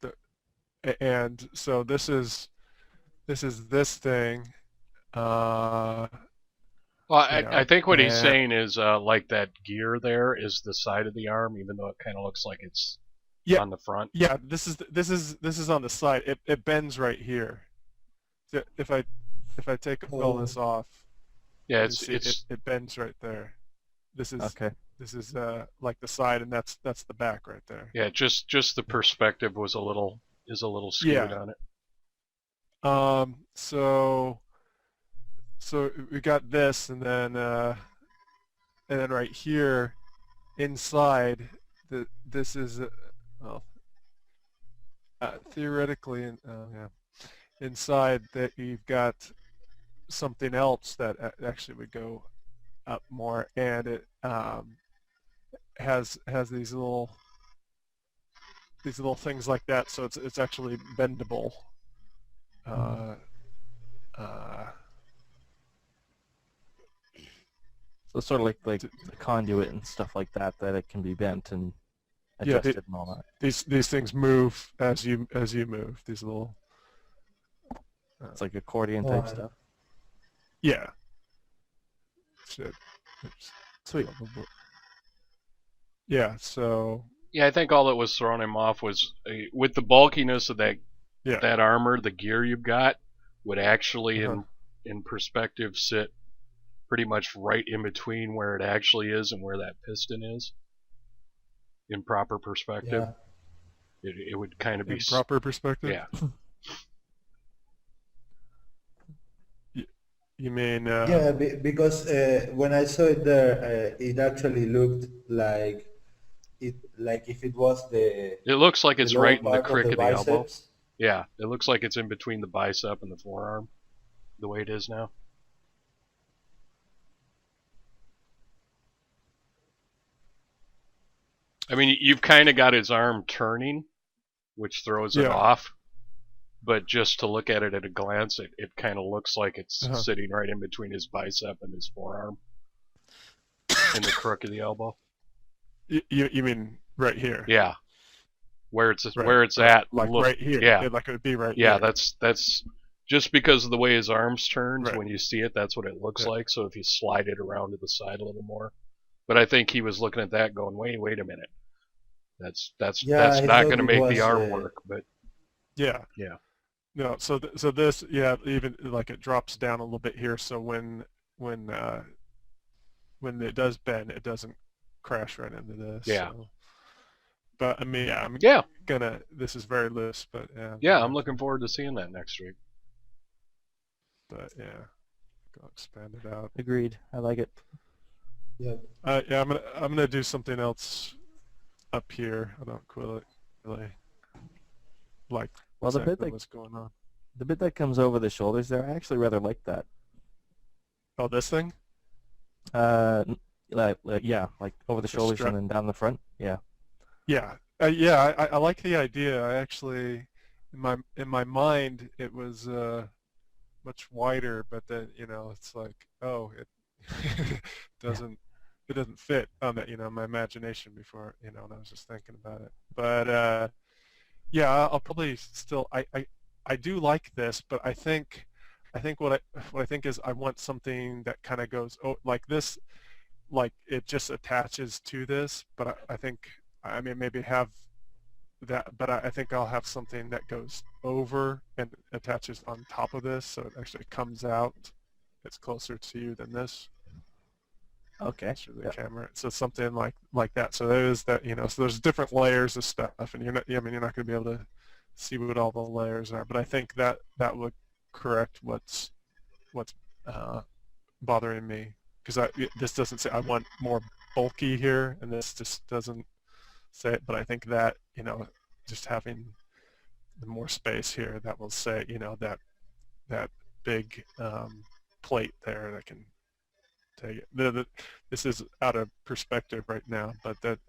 Speaker 5: And so this thing, uh,
Speaker 1: Well,
Speaker 5: you
Speaker 1: I
Speaker 5: know,
Speaker 1: think what he's
Speaker 5: and
Speaker 1: saying is like that gear there is the side of the arm, even though it kind of looks like it's
Speaker 5: yeah,
Speaker 1: on the front.
Speaker 5: yeah. This is on the side. It bends right here. So if I take all
Speaker 4: Oh,
Speaker 5: this off,
Speaker 1: Yeah,
Speaker 5: you see it bends right there. This is
Speaker 2: Okay.
Speaker 5: this is like the side, and that's the back right there.
Speaker 1: yeah, just the perspective was a little skewed
Speaker 5: Yeah.
Speaker 1: on it.
Speaker 5: So we got this, and then right here inside, this is well, theoretically, yeah, inside that you've got something else that actually would go up more, and it has these little things like that, so it's actually bendable. Uh, uh,
Speaker 2: So sort of like
Speaker 5: t-
Speaker 2: the conduit and stuff like that it can be bent and
Speaker 5: yeah,
Speaker 2: adjusted and all that.
Speaker 5: these things move as you move. These little
Speaker 2: It's like accordion
Speaker 4: oh,
Speaker 2: type stuff.
Speaker 5: yeah. Shit. Oops.
Speaker 2: Sweet.
Speaker 5: Yeah. So
Speaker 1: Yeah, I think all that was throwing him off was with the bulkiness of
Speaker 5: yeah.
Speaker 1: that armor, the gear you've got would actually
Speaker 5: Uh-huh.
Speaker 1: in perspective sit pretty much right in between where it actually is and where that piston is. In proper perspective,
Speaker 4: yeah.
Speaker 1: it would kind of be
Speaker 5: In proper perspective.
Speaker 1: yeah.
Speaker 5: You mean?
Speaker 4: Yeah, because when I saw it there, it actually looked like if it was
Speaker 1: It looks like
Speaker 4: the
Speaker 1: it's
Speaker 4: lower
Speaker 1: right in the
Speaker 4: part of
Speaker 1: crick
Speaker 4: the
Speaker 1: of the elbow.
Speaker 4: biceps.
Speaker 1: Yeah, it looks like it's in between the bicep and the forearm, the way it is now. I mean, you've kind of got his arm turning, which throws it
Speaker 5: Yeah.
Speaker 1: off. But just to look at it at a glance, it kind of looks like it's
Speaker 5: Uh-huh.
Speaker 1: sitting right in between his bicep and his forearm, in the crook of the elbow.
Speaker 5: You mean right here?
Speaker 1: Yeah, where it's
Speaker 5: Right,
Speaker 1: where it's
Speaker 5: right.
Speaker 1: at.
Speaker 5: Like
Speaker 1: look,
Speaker 5: right here.
Speaker 1: Yeah,
Speaker 5: Like it would be right
Speaker 1: yeah.
Speaker 5: here.
Speaker 1: That's just because of the way his arms turns.
Speaker 5: Right.
Speaker 1: When you see it, that's what it looks
Speaker 5: Yeah.
Speaker 1: like. So if you slide it around to the side a little more, but I think he was looking at that, going, wait a minute. That's
Speaker 4: Yeah, I
Speaker 1: not
Speaker 4: thought
Speaker 1: going to
Speaker 4: it
Speaker 1: make the
Speaker 4: was.
Speaker 1: arm work. But
Speaker 5: Yeah.
Speaker 1: yeah,
Speaker 5: No. So this, yeah, even like it drops down a little bit here. So when it does bend, it doesn't crash right into this.
Speaker 1: Yeah.
Speaker 5: So. But I mean, yeah, I'm
Speaker 1: yeah,
Speaker 5: gonna. This is very loose, but yeah.
Speaker 1: yeah. I'm looking forward to seeing that next week.
Speaker 5: But yeah, go expand it out.
Speaker 2: Agreed. I like it.
Speaker 4: Yeah.
Speaker 5: Yeah, I'm gonna do something else up here. I don't really like
Speaker 2: Well, the
Speaker 5: exactly
Speaker 2: bit that
Speaker 5: what's going on.
Speaker 2: the bit that comes over the shoulders there, I actually rather like that.
Speaker 5: Oh, this thing?
Speaker 2: Yeah, like over the
Speaker 5: The
Speaker 2: shoulders
Speaker 5: strap?
Speaker 2: and then down the front. Yeah.
Speaker 5: Yeah, yeah. I like the idea. I actually, in my mind, it was much wider, but then it's like, oh, it doesn't it doesn't fit on that, my imagination before, and I was just thinking about it. But yeah, I'll probably still I do like this, but I think what I think is I want something that kind of goes like this, like it just attaches to this, but I think I mean maybe have that, but I think I'll have something that goes over and attaches on top of this, so it actually comes out. It's closer to you than this.
Speaker 2: Okay.
Speaker 5: Through the
Speaker 2: Yeah.
Speaker 5: camera, so something like that. So there is that, so there's different layers of stuff, and you're not going to be able to see what all the layers are. But I think that would correct what's bothering me, because this doesn't say I want more bulky here, and this just doesn't say it. But I think that just having the more space here, that will say that big plate there that can take it. This is out of perspective right now, but that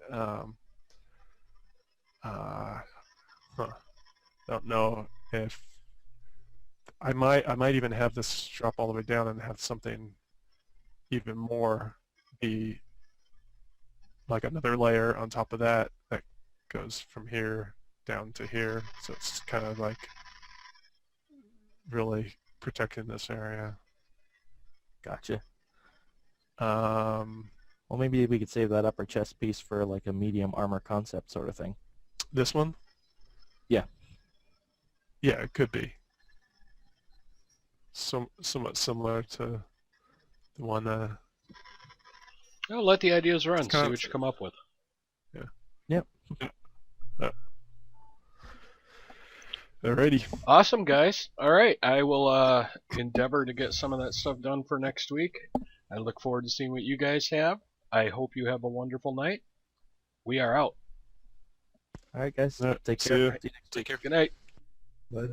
Speaker 5: don't know if I might even have this drop all the way down and have something even more be like another layer on top of that that goes from here down to here. So it's kind of like really protecting this area.
Speaker 2: Gotcha.
Speaker 5: Um,
Speaker 2: Well, maybe we could save that upper chest piece for like a medium armor concept sort of thing.
Speaker 5: this one?
Speaker 2: Yeah.
Speaker 5: Yeah, it could be. Somewhat similar to the one.
Speaker 1: Oh, let the ideas run.
Speaker 5: It's kind
Speaker 1: See
Speaker 5: of-
Speaker 1: what you come up with.
Speaker 2: Yep.
Speaker 5: Alrighty.
Speaker 1: Awesome, guys. All right, I will endeavor to get some of that stuff done for next week. I look forward to seeing what you guys have. I hope you have a wonderful night. We are out.
Speaker 2: All right, guys.
Speaker 5: All right,
Speaker 2: Take
Speaker 5: see
Speaker 2: care.
Speaker 5: ya.
Speaker 2: See you next week.
Speaker 3: Take care.
Speaker 1: Good night.
Speaker 4: But